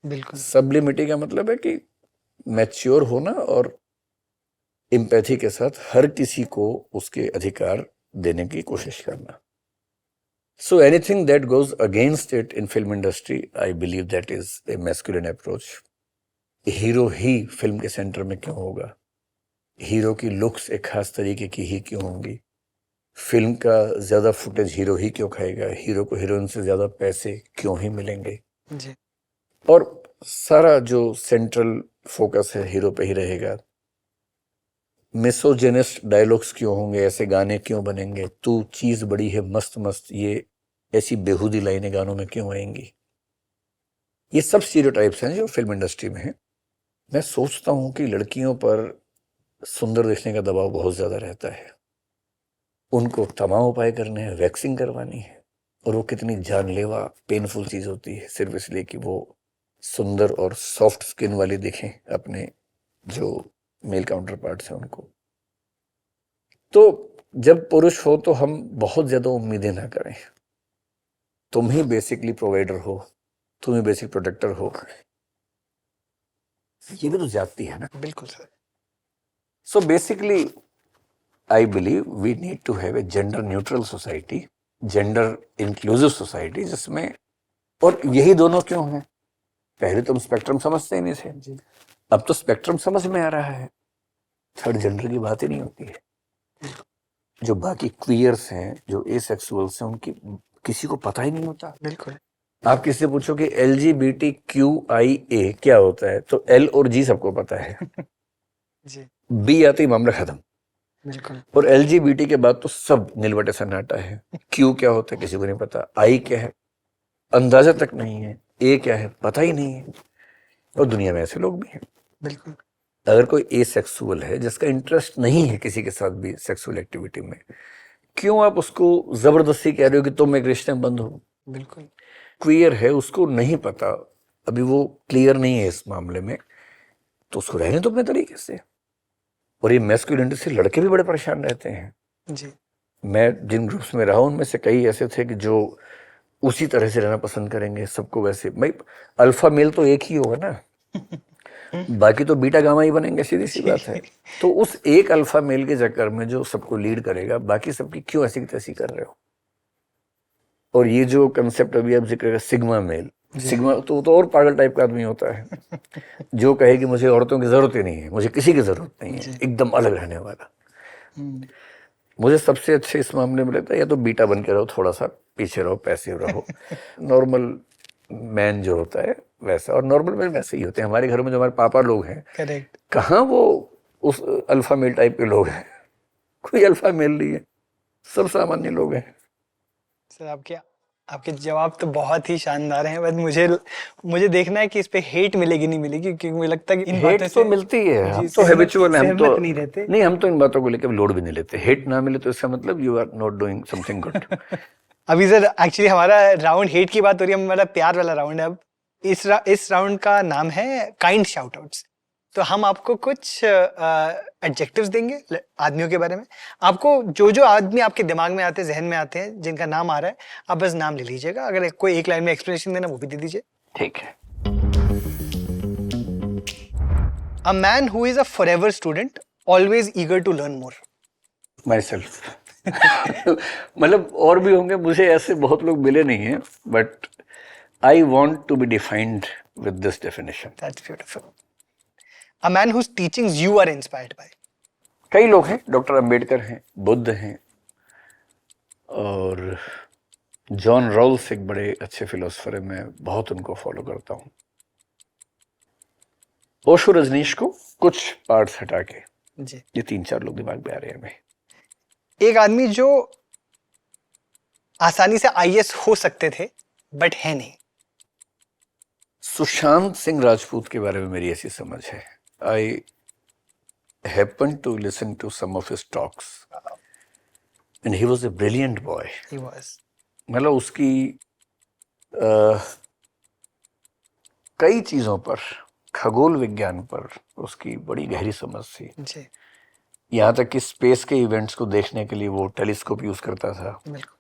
बिल्कुल। सबलिमिटी का मतलब है कि मैच्योर होना और एम्पैथी के साथ हर किसी को उसके अधिकार देने की कोशिश करना। So anything that goes against it in film industry, I believe that is a masculine approach. Hero he film के सेंटर में क्यों होगा? हीरो की लुक्स एक खास तरीके की ही क्यों होंगी? फिल्म का ज्यादा फुटेज हीरो ही क्यों खाएगा? हीरो को हीरोइन से ज्यादा पैसे क्यों ही मिलेंगे? जी और सारा जो सेंट्रल फोकस है हीरो पे ही रहेगा। मिसोजेनिस्ट डायलॉग्स क्यों होंगे? ऐसे गाने क्यों बनेंगे? तू चीज बड़ी है मस्त मस्त, ये ऐसी बेहूदी लाइनें गानों में क्यों आएंगी? ये सब स्टीरियोटाइप्स हैं जो फिल्म इंडस्ट्री में हैं। मैं सोचता हूं कि लड़कियों पर सुंदर दिखने का दबाव बहुत ज्यादा रहता है। उनको तमाम उपाय करने हैं, वैक्सिंग करवानी है, और वो कितनी जानलेवा पेनफुल चीज होती है सिर्फ इसलिए कि वो सुंदर और सॉफ्ट स्किन वाली दिखें अपने जो मेल काउंटर पार्ट्स हैं उनको। तो जब पुरुष हो तो हम बहुत ज्यादा उम्मीदें ना करें। तुम ही बेसिकली प्रोवाइडर हो, तुम ही बेसिक प्रोटेक्टर हो, ये भी तो ज्यादती है ना। बिल्कुल sir. So basically I believe we need to have a gender neutral society, gender inclusive society, जिसमें, और यही दोनों क्यों हैं? पहले तुम स्पेक्ट्रम समझते ही नहीं थे, अब तो स्पेक्ट्रम समझ में आ रहा है, थर्ड जेंडर की बात ही नहीं होती है। जो बाकी क्वियर्स हैं, जो एसेक्सुअल्स हैं, उनकी किसी को पता ही नहीं होता। बिल्कुल। आप किसी से पूछो कि LGBTQIA क्या होता है, तो L और G सबको पता है, जी B आती मामला खत्म। बिल्कुल। और LGBT के बाद तो सब नीलवटे सन्नाटा है। Q क्या होता है किसी को नहीं पता, I क्या है अंदाजा तक नहीं है, A क्या है पता ही नहीं है। और दुनिया में ऐसे लोग भी हैं। बिल्कुल। अगर कोई एसेक्सुअल है जिसका इंटरेस्ट नहीं है किसी के साथ भी सेक्सुअल एक्टिविटी में, क्यों आप उसको जबरदस्ती कह रहे हो कि तुम एक रिश्ते में बंद हो? बिल्कुल। क्वियर है, उसको नहीं पता, अभी वो क्लियर नहीं है इस मामले में, तो उसको रहने दो अपने तरीके से। और ये मैस्कुलिनिटी से लड़के भी बड़े परेशान रहते हैं। जी मैं जिन ग्रुप्स में रहा उनमें से कई ऐसे थे कि जो उसी तरह से रहना पसंद करेंगे, सबको वैसे। भाई अल्फा मेल तो एक ही होगा ना, बाकी तो बीटा गामा ही बनेंगे, सीधी सी बात है। तो उस एक अल्फा मेल के चक्कर में जो सबको लीड करेगा, बाकी सबकी क्यों ऐसी की तैसी कर रहे हो? और ये जो कंसेप्ट अभी आप जिक्र सिग्मा मेल, सिग्मा तो और पागल टाइप का आदमी होता है जो कहे कि मुझे औरतों की जरूरत ही नहीं है, मुझे किसी की जरूरत नहीं है, एकदम अलग रहने वाला। मुझे सबसे अच्छे इस मामले में लगता है या तो बीटा बन के रहो, थोड़ा सा पीछे रहो, पैसिव रहो। नॉर्मल मैन जो होता है वैसा, और नॉर्मल मैन वैसे ही होते हैं। हमारे घर में जो हमारे पापा लोग हैं, करेक्ट, कहाँ वो उस अल्फा मेल टाइप के लोग हैं? कोई अल्फा मेल नहीं है, सब सामान्य लोग हैं। सर आपके जवाब तो बहुत ही शानदार हैं, बस मुझे देखना है कि इस पे हेट मिलेगी नहीं मिलेगी, क्योंकि मुझे लगता है कि इन हेट बातों तो से मिलती है, हम तो सहमत- हैबिचुअल हैं, हम तो सहमत नहीं रहते। नहीं, हम तो इन बातों को लेकर लोड भी नहीं लेते। हेट ना मिले तो इसका मतलब you are not doing something good. अभी सर एक्चुअली हमारा राउंड हेट की बात हो रही है, हमारा प्यार वाला राउंड है। अब इस राउंड का नाम है काइंड शाउट आउट्स। तो हम आपको कुछ एडजेक्टिव्स देंगे आदमियों के बारे में। आपको जो आदमी आपके दिमाग में आते हैं, जहन में आते हैं, जिनका नाम आ रहा है, आप बस नाम ले लीजिएगा। अगर कोई एक लाइन में एक्सप्लेनेशन देना वो भी दे दीजिए। ठीक है। A man who is a forever student, always eager to learn more. Myself. मतलब और भी होंगे, मुझे ऐसे बहुत लोग मिले नहीं हैं, but I want to be defined with this definition. That's beautiful. A man whose teachings you are inspired by. कई लोग हैं, डॉक्टर अंबेडकर हैं, बुद्ध हैं, और जॉन रॉल्स एक बड़े अच्छे फिलोसफर है, मैं बहुत उनको फॉलो करता हूँ। ओशो, रजनीश को कुछ पार्ट्स हटा के, जी, ये 3-4 लोग दिमाग में आ रहे हैं हमें। एक आदमी जो आसानी से आईएएस हो सकते थे बट है नहीं। सुशांत सिंह राजपूत के बारे में मेरी ऐसी समझ है। I happen to listen to some of his talks and he was a brilliant boy. He was. मतलब उसकी कई चीजों पर, खगोल विज्ञान पर उसकी बड़ी गहरी समझ थी। जी, यहाँ तक कि स्पेस के इवेंट्स को देखने के लिए वो टेलीस्कोप यूज करता था। बिल्कुल।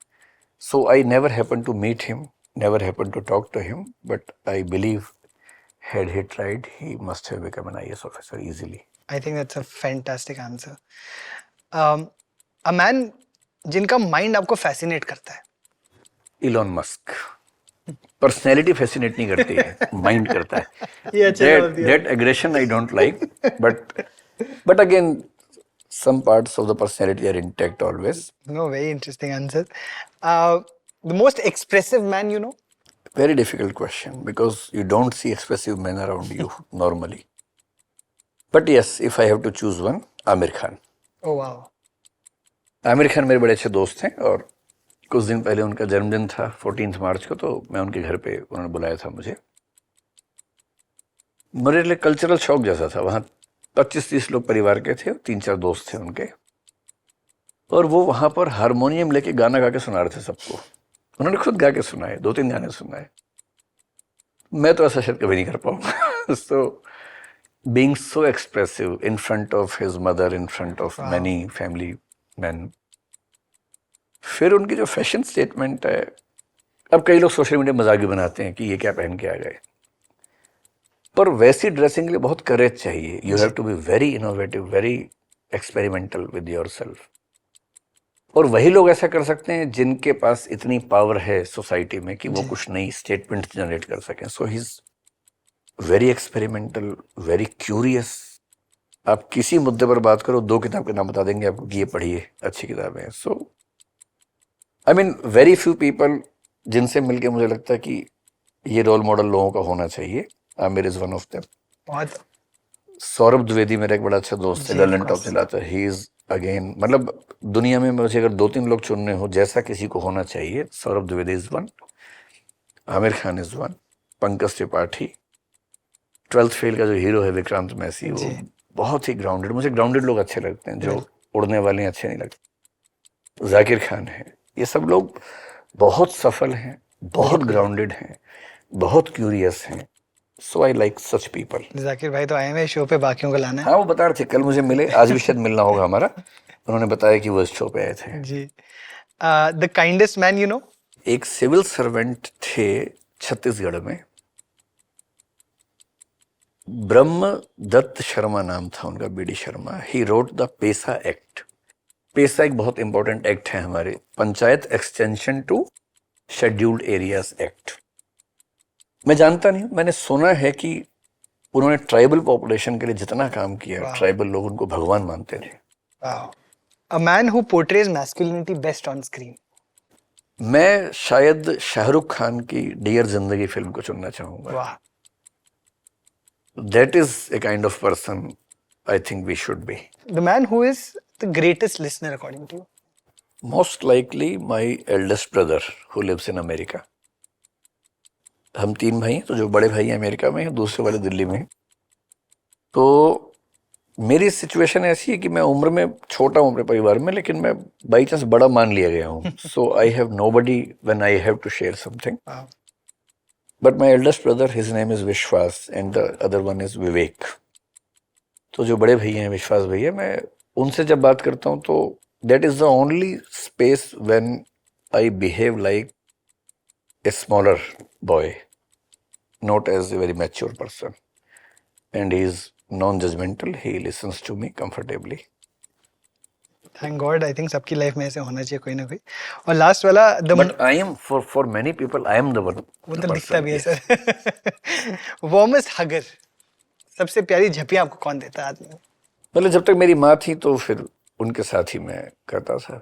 So I never happen to meet him, never happened to talk to him, but I believe had he tried, he must have become an IAS officer easily. I think that's a fantastic answer. A man जिनका mind आपको fascinate करता है। Elon Musk. Personality fascinate नहीं करती है, mind करता है। ये अच्छा जवाब दिया। That aggression I don't like, but again, some parts of the personality are intact always. No, very interesting answer. The most expressive man you know? Very difficult question because you don't see expressive men around you normally. But yes, if I have to choose one, Amir Khan. Oh wow. Aamir Khan मेरे बड़े अच्छे दोस्त हैं और कुछ दिन पहले उनका जन्मदिन था 14 मार्च को, तो मैं उनके घर पे, उन्होंने बुलाया था मुझे। मेरे लिए कल्चरल शॉक जैसा था। वहाँ 25-30 लोग परिवार के थे, 3-4 दोस्त थे उनके, और वो वहाँ पर हारमोनियम लेके गाना गा के सुना रहे थे सबको। उन्होंने खुद गा के सुनाए, 2-3 गाने सुनाए। मैं तो ऐसा शायद कभी नहीं कर पाऊंगा। So being so expressive in front of his mother, in front of many family man. फिर उनकी जो फैशन स्टेटमेंट है, अब कई लोग सोशल मीडिया मजाक भी बनाते हैं कि ये क्या पहन के आ गए, पर वैसी ड्रेसिंग के लिए बहुत करेज चाहिए। You have to be very innovative, very experimental with yourself. और वही लोग ऐसा कर सकते हैं जिनके पास इतनी पावर है सोसाइटी में कि वो कुछ नई स्टेटमेंट जनरेट कर सकें। So he is very experimental, very curious. आप किसी मुद्दे पर बात करो, 2 किताब के नाम बता देंगे आपको कि ये पढ़िए, अच्छी किताबें हैं। So I mean very few people जिनसे मिलके मुझे लगता है कि ये रोल मॉडल लोगों का होना चाहिए। Aamir is one of them. बहुत। सौरभ द्विवेदी मेरा एक बड़ा अच्छा दोस्त है, ललन टॉप चलाता है। ही इज अगेन, मतलब दुनिया में मुझे अगर 2-3 लोग चुनने हो जैसा किसी को होना चाहिए, Saurabh Dwivedi is one, Aamir Khan is one, Pankaj Tripathi, 12th fail का जो हीरो है विक्रांत मैसी, वो बहुत ही ग्राउंडेड। मुझे ग्राउंडेड लोग अच्छे लगते हैं, जो उड़ने वाले अच्छे नहीं लगते। जाकिर खान है, ये सब लोग बहुत सफल हैं, बहुत ग्राउंडेड हैं, बहुत क्यूरियस हैं। So I like such people. Zakir भाई तो आए हैं शो पे, बाकियों को लाना है। हाँ, वो बता रहे थे, कल मुझे मिले, आज भी शायद मिलना होगा हमारा। उन्होंने बताया कि वो इस शो पे आए थे जी। The kindest man you know? एक सिविल सर्वेंट थे छत्तीसगढ़ में, ब्रह्म दत्त शर्मा नाम था उनका, BD Sharma. He wrote the PESA act. PESA एक बहुत इंपॉर्टेंट एक्ट है हमारे, panchayat extension to scheduled areas act. मैं जानता नहीं, मैंने सुना है कि उन्होंने ट्राइबल पॉपुलेशन के लिए जितना काम किया, ट्राइबल लोग उनको भगवान मानते थे। A man who portrays masculinity best on screen? मैं शायद शाहरुख खान की डियर जिंदगी फिल्म को चुनना चाहूंगा। वाह। That is a kind of person I think we should be. The man who is the greatest listener according to you? Most likely my eldest brother who lives in America. हम 3 भाई हैं, तो जो बड़े भाई अमेरिका में हैं, दूसरे वाले दिल्ली में हैं। तो मेरी सिचुएशन ऐसी है कि मैं उम्र में छोटा हूँ अपने परिवार में, लेकिन मैं बाई चांस बड़ा मान लिया गया हूँ। So I have nobody when I have to share something. But my eldest brother, his name is Vishwas and the other one is Vivek. तो जो बड़े भैया हैं, विश्वास भैया, मैं उनसे जब बात करता हूँ तो that is the only space when I behave like a smaller boy, not as a very mature person, and he is non-judgmental. He listens to me comfortably. Thank God, I think सबकी life में ऐसे होना चाहिए कोई ना कोई। और last वाला But I am for many people I am the one. वो तो दिखता भी है सर। वार्मेस्ट हगर, सबसे प्यारी झपियां आपको कौन देता है आदमी? मतलब जब तक मेरी माँ थी तो फिर उनके साथ ही मैं करता था।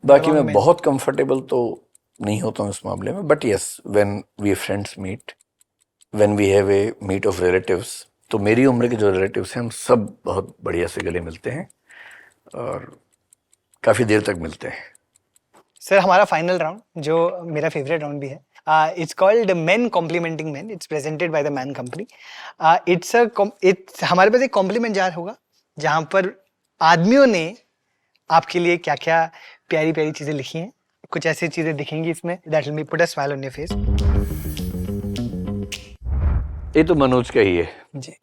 बाकी मैं बहुत कंफर्टेबल तो नहीं होता हूँ इस मामले में। But yes, when we friends meet, when we have a meet of relatives, तो मेरी उम्र के जो रिलेटिव्स हैं हम सब बहुत बढ़िया से गले मिलते हैं और काफ़ी देर तक मिलते हैं। सर हमारा फाइनल राउंड, जो मेरा फेवरेट राउंड भी है, it's called men complementing men. It's presented by the man company. It's हमारे पास एक कॉम्प्लीमेंट जार होगा जहाँ पर आदमियों ने आपके लिए क्या क्या प्यारी प्यारी चीज़ें लिखी हैं। कुछ ऐसी चीजें दिखेंगी इसमें, that will be put a smile on your face. ये तो मनोज का ही है जी।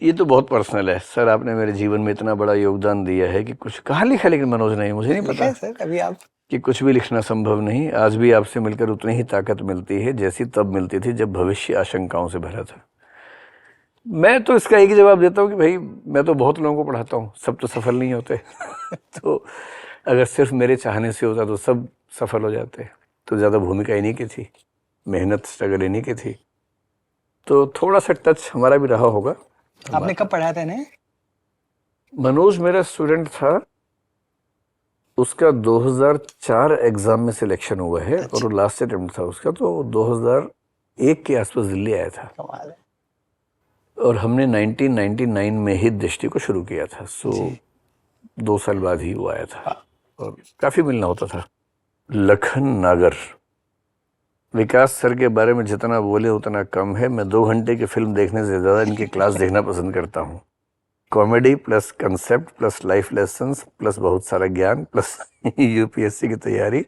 ये तो बहुत पर्सनल है सर। आपने मेरे जीवन में इतना बड़ा योगदान दिया है कि कुछ कहाँ लिखा, लेकिन मनोज नहीं, मुझे नहीं पता सर अभी आप कि कुछ भी लिखना संभव नहीं। आज भी आपसे मिलकर उतनी ही ताकत मिलती है जैसी तब मिलती थी जब भविष्य आशंकाओं से भरा था। मैं तो इसका एक ही जवाब देता हूँ कि भाई मैं तो बहुत लोगों को पढ़ाता हूँ, सब तो सफल नहीं होते। तो अगर सिर्फ मेरे चाहने से होता तो सब सफल हो जाते। तो ज़्यादा भूमिका इन्हीं की थी, मेहनत स्ट्रगल इन्हीं की थी, तो थोड़ा सा टच हमारा भी रहा होगा। आपने कब पढ़ाया था इन्हें? मनोज मेरा स्टूडेंट था, उसका 2004 एग्जाम में सिलेक्शन हुआ है। अच्छा। और वो लास्ट अटेम्प्ट था उसका, तो 2001 के आसपास दिल्ली आया था। कमाल है। और हमने 1999 में ही दृष्टि को शुरू किया था, सो 2 साल बाद ही वो आया था और काफ़ी मिलना होता था। लखन नागर, विकास सर के बारे में जितना बोले उतना कम है। मैं 2 घंटे की फिल्म देखने से ज़्यादा इनकी क्लास देखना पसंद करता हूँ। Comedy plus concept plus life lessons plus बहुत सारा ज्ञान प्लस यूपीएससी की तैयारी,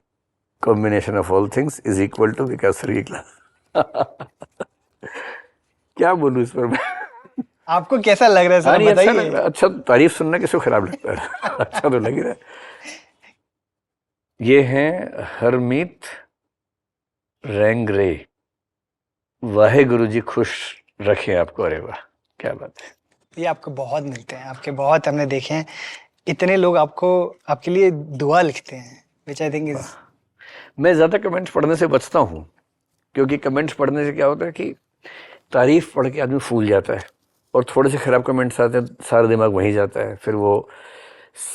combination of all things is equal to Vikas sir की क्लास। क्या बोलूँ इस पर मैं। आपको कैसा लग रहा है सर, अच्छा लग बताइए? रहा है। अच्छा, तारीफ सुनना किसको खराब लगता है। अच्छा तो लग रहा है। ये हैं हरमीत रैंगरे। वाहे गुरु जी खुश रखें आपको। अरे वाह, क्या बात है। ये आपको बहुत मिलते हैं, आपके बहुत हमने देखे हैं, इतने लोग आपको, आपके लिए दुआ लिखते हैं, which I think is... मैं ज़्यादा कमेंट्स पढ़ने से बचता हूँ, क्योंकि कमेंट्स पढ़ने से क्या होता है कि तारीफ पढ़ के आदमी फूल जाता है, और थोड़े से खराब कमेंट्स आते हैं, सारा दिमाग वहीं जाता है, फिर वो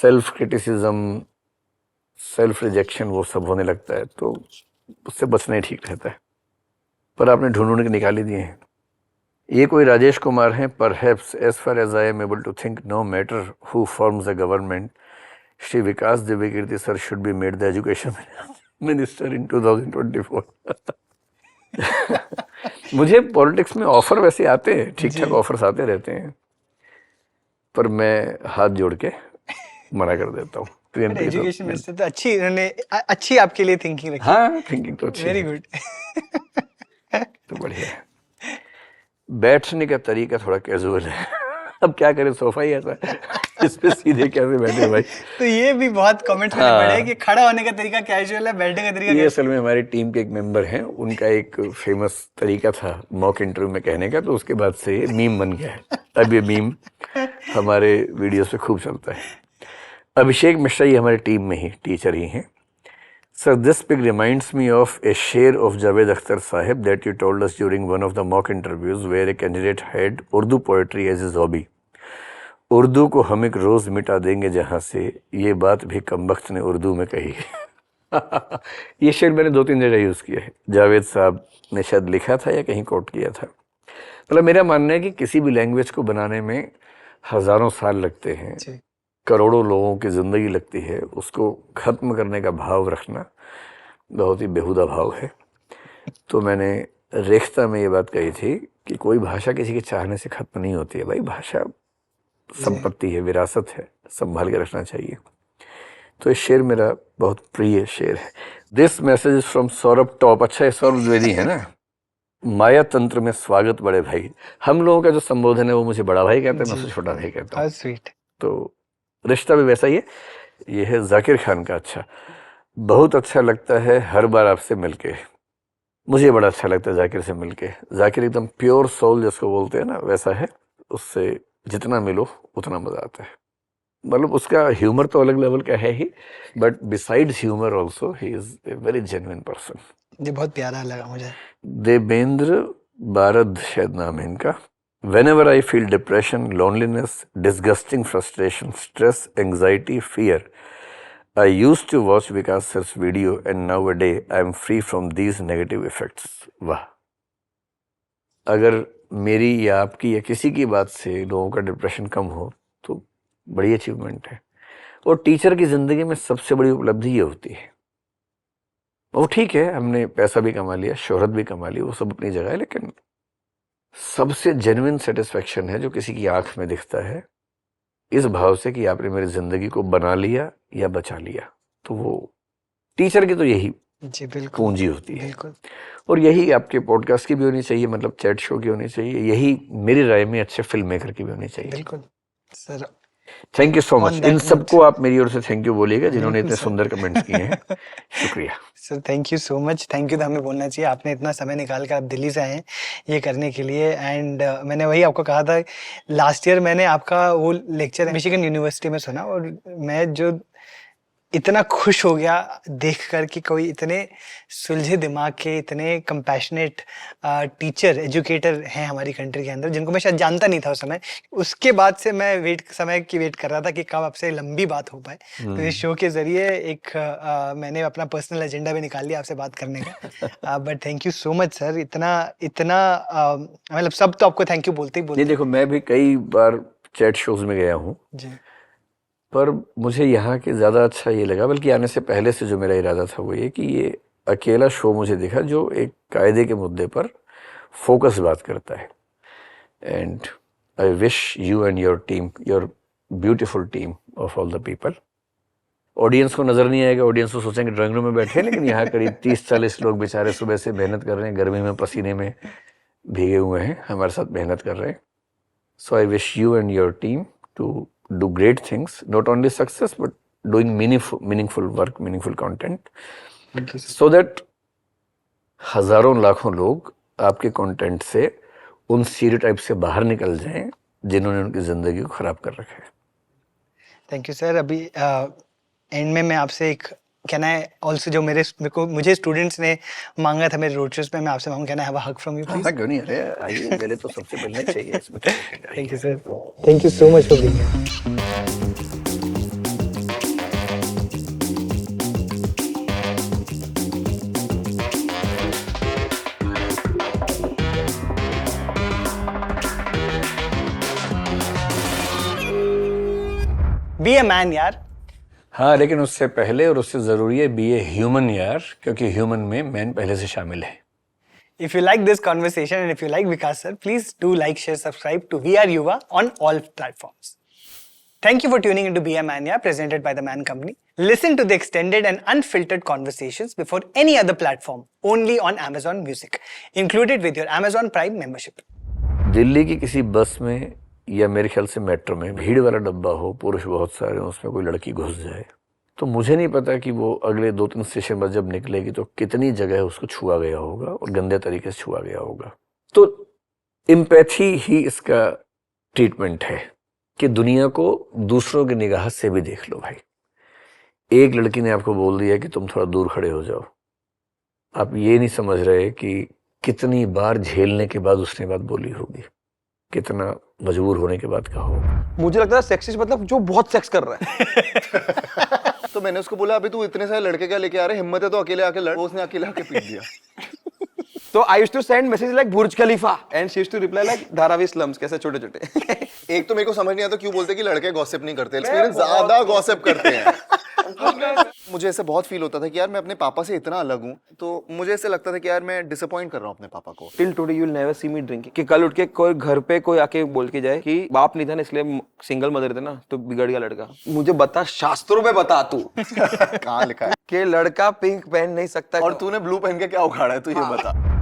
सेल्फ क्रिटिसिज्म, सेल्फ रिजेक्शन वो सब होने लगता है, तो उससे बचना ही ठीक रहता है। पर आपने ढूंढ के निकाल ही दिए हैं। ये कोई राजेश कुमार हैं। Perhaps as far as I am able to think, no matter who forms the government, Shri Vikas Divyakirti sir should be made the education minister in 2024। मुझे पॉलिटिक्स में ऑफर वैसे आते हैं, ठीक ठाक ऑफर्स आते रहते हैं, पर मैं हाथ जोड़ के मना कर देता हूँ। एजुकेशन मिनिस्टर तो अच्छी, इन्होंने अच्छी आपके लिए थिंकिंग रखी। हाँ, थिंकिंग तो अच्छी वेरी है। गुड। तो बढ़िया है। बैठने का तरीका थोड़ा कैजुअल है। अब क्या करें, सोफा ही ऐसा है, इस पे सीधे कैसे बैठे भाई। तो ये भी बहुत कमेंट्स मैंने पढ़े हैं कि खड़ा होने का तरीका कैजुअल है, बैठने का तरीका ये असल में हमारी टीम के एक मेंबर हैं, उनका एक फेमस तरीका था मॉक इंटरव्यू में कहने का, तो उसके बाद से ये मीम बन गया है। अब ये मीम हमारे वीडियोस पे खूब चलता है। अभिषेक मिश्रा ये हमारी टीम में ही टीचर ही हैं। Sir, this pic reminds me of a share of Javed Akhtar Sahib that you told us during one of the mock interviews where a candidate had Urdu poetry as his hobby. Urdu को हम एक रोज़ मिटा देंगे जहाँ से, ये बात भी कमबख्त ने उर्दू में कही है। ये शेर मैंने 2-3 जगह यूज़ किया है। जावेद साहब ने शायद लिखा था या कहीं कोट किया था। मतलब मेरा मानना है कि किसी भी लैंग्वेज को बनाने में हज़ारों साल लगते हैं, करोड़ों लोगों की ज़िंदगी लगती है, उसको ख़त्म करने का भाव रखना बहुत ही बेहुदा भाव है। तो मैंने रेख्ता में ये बात कही थी कि कोई भाषा किसी के चाहने से ख़त्म नहीं होती है भाई। भाषा संपत्ति है, विरासत है, संभाल के रखना चाहिए। तो ये शेर मेरा बहुत प्रिय शेर है। This message is from Saurabh top. अच्छा, ये सौरभ द्विवेदी है ना। माया तंत्र में स्वागत बड़े भाई। हम लोगों का जो संबोधन है वो मुझे बड़ा भाई कहते हैं, मैं उसे छोटा भाई कहता हूँ। स्वीट। तो रिश्ता भी वैसा ही है। ये है जाकिर खान का। अच्छा, बहुत अच्छा लगता है हर बार आपसे मिलके। मुझे बड़ा अच्छा लगता है जाकिर से मिलके। जाकिर एकदम प्योर सोल जिसको बोलते हैं ना, वैसा है। उससे जितना मिलो उतना मज़ा आता है। मतलब उसका ह्यूमर तो अलग लेवल का है ही, but besides humour also he is a very genuine person. ये बहुत प्यारा लगा मुझे। देवेंद्र बारद शायद नाम है इनका। Whenever I feel depression, loneliness, disgusting frustration, stress, anxiety, fear, I used to watch Vikas sir's video and nowadays I am free from these negative effects. वाह, अगर मेरी या आपकी या किसी की बात से लोगों का डिप्रेशन कम हो तो बड़ी अचीवमेंट है। और टीचर की ज़िंदगी में सबसे बड़ी उपलब्धि ये होती है। वो ठीक है, हमने पैसा भी कमा लिया, शोहरत भी कमा ली, वो सब अपनी जगह है, लेकिन सबसे जेन्युइन सेटिस्फेक्शन है जो किसी की आंख में दिखता है, इस भाव से कि आपने मेरी ज़िंदगी को बना लिया या बचा लिया। तो वो टीचर की तो यही जी बिल्कुल पूंजी होती है। बिल्कुल। और यही आपके पॉडकास्ट की भी होनी चाहिए, मतलब चैट शो की होनी चाहिए। यही मेरी राय में अच्छे फिल्म मेकर की भी होनी चाहिए। बिल्कुल sir. Thank you so On much. that in note- सबको आप मेरी ओर से थैंक यू बोलिएगा जिन्होंने बिल्कुल इतने सर। सुंदर कमेंट्स किए हैं। शुक्रिया sir, thank you so much. Thank you तो हमें बोलना चाहिए, आपने इतना समय निकाल कर आप दिल्ली से आए हैं ये करने के लिए। एंड मैंने वही आपको कहा था, लास्ट ईयर मैंने आपका वो लेक्चर मिशिगन यूनिवर्सिटी में सुना, और मैं जो इतना खुश हो गया देख कर कि कोई इतने सुलझे दिमाग के, इतने कंपैशनेट टीचर एजुकेटर हैं हमारी कंट्री के अंदर, जिनको मैं शायद जानता नहीं था उस समय। उसके बाद से मैं वेट कर रहा था कि कब आपसे लंबी बात हो पाए। तो इस शो के जरिए एक मैंने अपना पर्सनल एजेंडा भी निकाल लिया आपसे बात करने का। But thank you so much sir, इतना इतना मतलब सब तो आपको थैंक यू बोलते ही बोलते नहीं देखो, मैं भी कई बार चैट शोज में गया हूँ, जी। पर मुझे यहाँ के ज़्यादा अच्छा ये लगा, बल्कि आने से पहले से जो मेरा इरादा था वो ये कि ये अकेला शो मुझे दिखा जो एक कायदे के मुद्दे पर फोकस बात करता है। And I wish you and your team, your beautiful team of all the people, audience को नज़र नहीं आएगा, ऑडियंस को सोचेंगे ड्राइंग रूम में बैठे हैं, लेकिन यहाँ करीब 30-40 लोग बेचारे सुबह से मेहनत कर रहे हैं, गर्मी में पसीने में भीगे हुए हैं, हमारे साथ मेहनत कर रहे हैं। So I wish you and your team to do great things, not only success but doing meaningful work, meaningful content, so that हजारों लाखों लोग आपके कंटेंट से उन स्टीरियोटाइप से बाहर निकल जाएं जिन्होंने उनकी जिंदगी को खराब कर रखा है। Thank you sir. अभी एंड में मैं आपसे एक कहना है ऑल्सो, जो मुझे स्टूडेंट्स ने मांगा था मेरे रोड शोज पे, मैं आपसे मांगूं, can I have a hug from you please? क्यों नहीं, अरे आइए, मेरे तो सबसे मिलना चाहिए इसमें। Thank you sir, thank you so much for being here. Be a man यार। हाँ, लेकिन उससे पहले और उससे जरूरी है बी ए ह्यूमन यार, क्योंकि ह्यूमन में मैन पहले से शामिल है। If you like this conversation and if you like Vikas sir, please do like, share, subscribe to We Are Yuva on all platforms. Thank you for tuning into Be a Man Ya, presented by the Man Company. Listen to the extended and unfiltered conversations before any other platform, only on Amazon Music, included with your Amazon Prime membership. Delhi की किसी बस में या मेरे ख्याल से metro में भीड़ वाला डब्बा हो, पुरुष बहुत सारे, उसमें कोई लड़की घुस जाए, तो मुझे नहीं पता कि वो अगले 2-3 स्टेशन बाद जब निकलेगी तो कितनी जगह उसको छुआ गया होगा और गंदे तरीके से छुआ गया होगा। तो एम्पैथी ही इसका ट्रीटमेंट है कि दुनिया को दूसरों की निगाह से भी देख लो भाई। एक लड़की ने आपको बोल दिया कि तुम थोड़ा दूर खड़े हो जाओ, आप ये नहीं समझ रहे कि कितनी बार झेलने के बाद उसने बात बोली होगी, कितना मजबूर होने के बाद कहा होगा। मुझे लगता है सेक्सिस्ट मतलब जो बहुत सेक्स कर रहा है। तो मैंने उसको बोला अभी तू इतने सारे लड़के क्या लेके आ रहे, हिम्मत है तो अकेले आके लड़। उसने अकेले आके पीट दिया। तो I used to send message like Burj Khalifa and she used to reply like Dharavi slums, कैसे छोटे छोटे। एक तो मेरे को समझ नहीं आता क्यों बोलते कि लड़के गॉसिप नहीं करते, एक्सपीरियंस ज्यादा गॉसिप करते हैं। मुझे ऐसा बहुत फील होता था कि यार मैं अपने पापा से इतना अलग हूँ, तो मुझे ऐसे लगता था कि यार मैं डिसअपॉइंट कर रहा हूँ अपने पापा को। Till today you will never see me drinking. कि कल उठ के कोई घर पे कोई आके बोल के जाए कि बाप नहीं था ना इसलिए सिंगल मदर थे ना तो बिगड़ गया लड़का। मुझे बता, शास्त्रों में बता तू कहाँ लिखा है कि लड़का पिंक पहन नहीं सकता। और तूने ब्लू पहन के क्या उखाड़ा है, तू ये बता।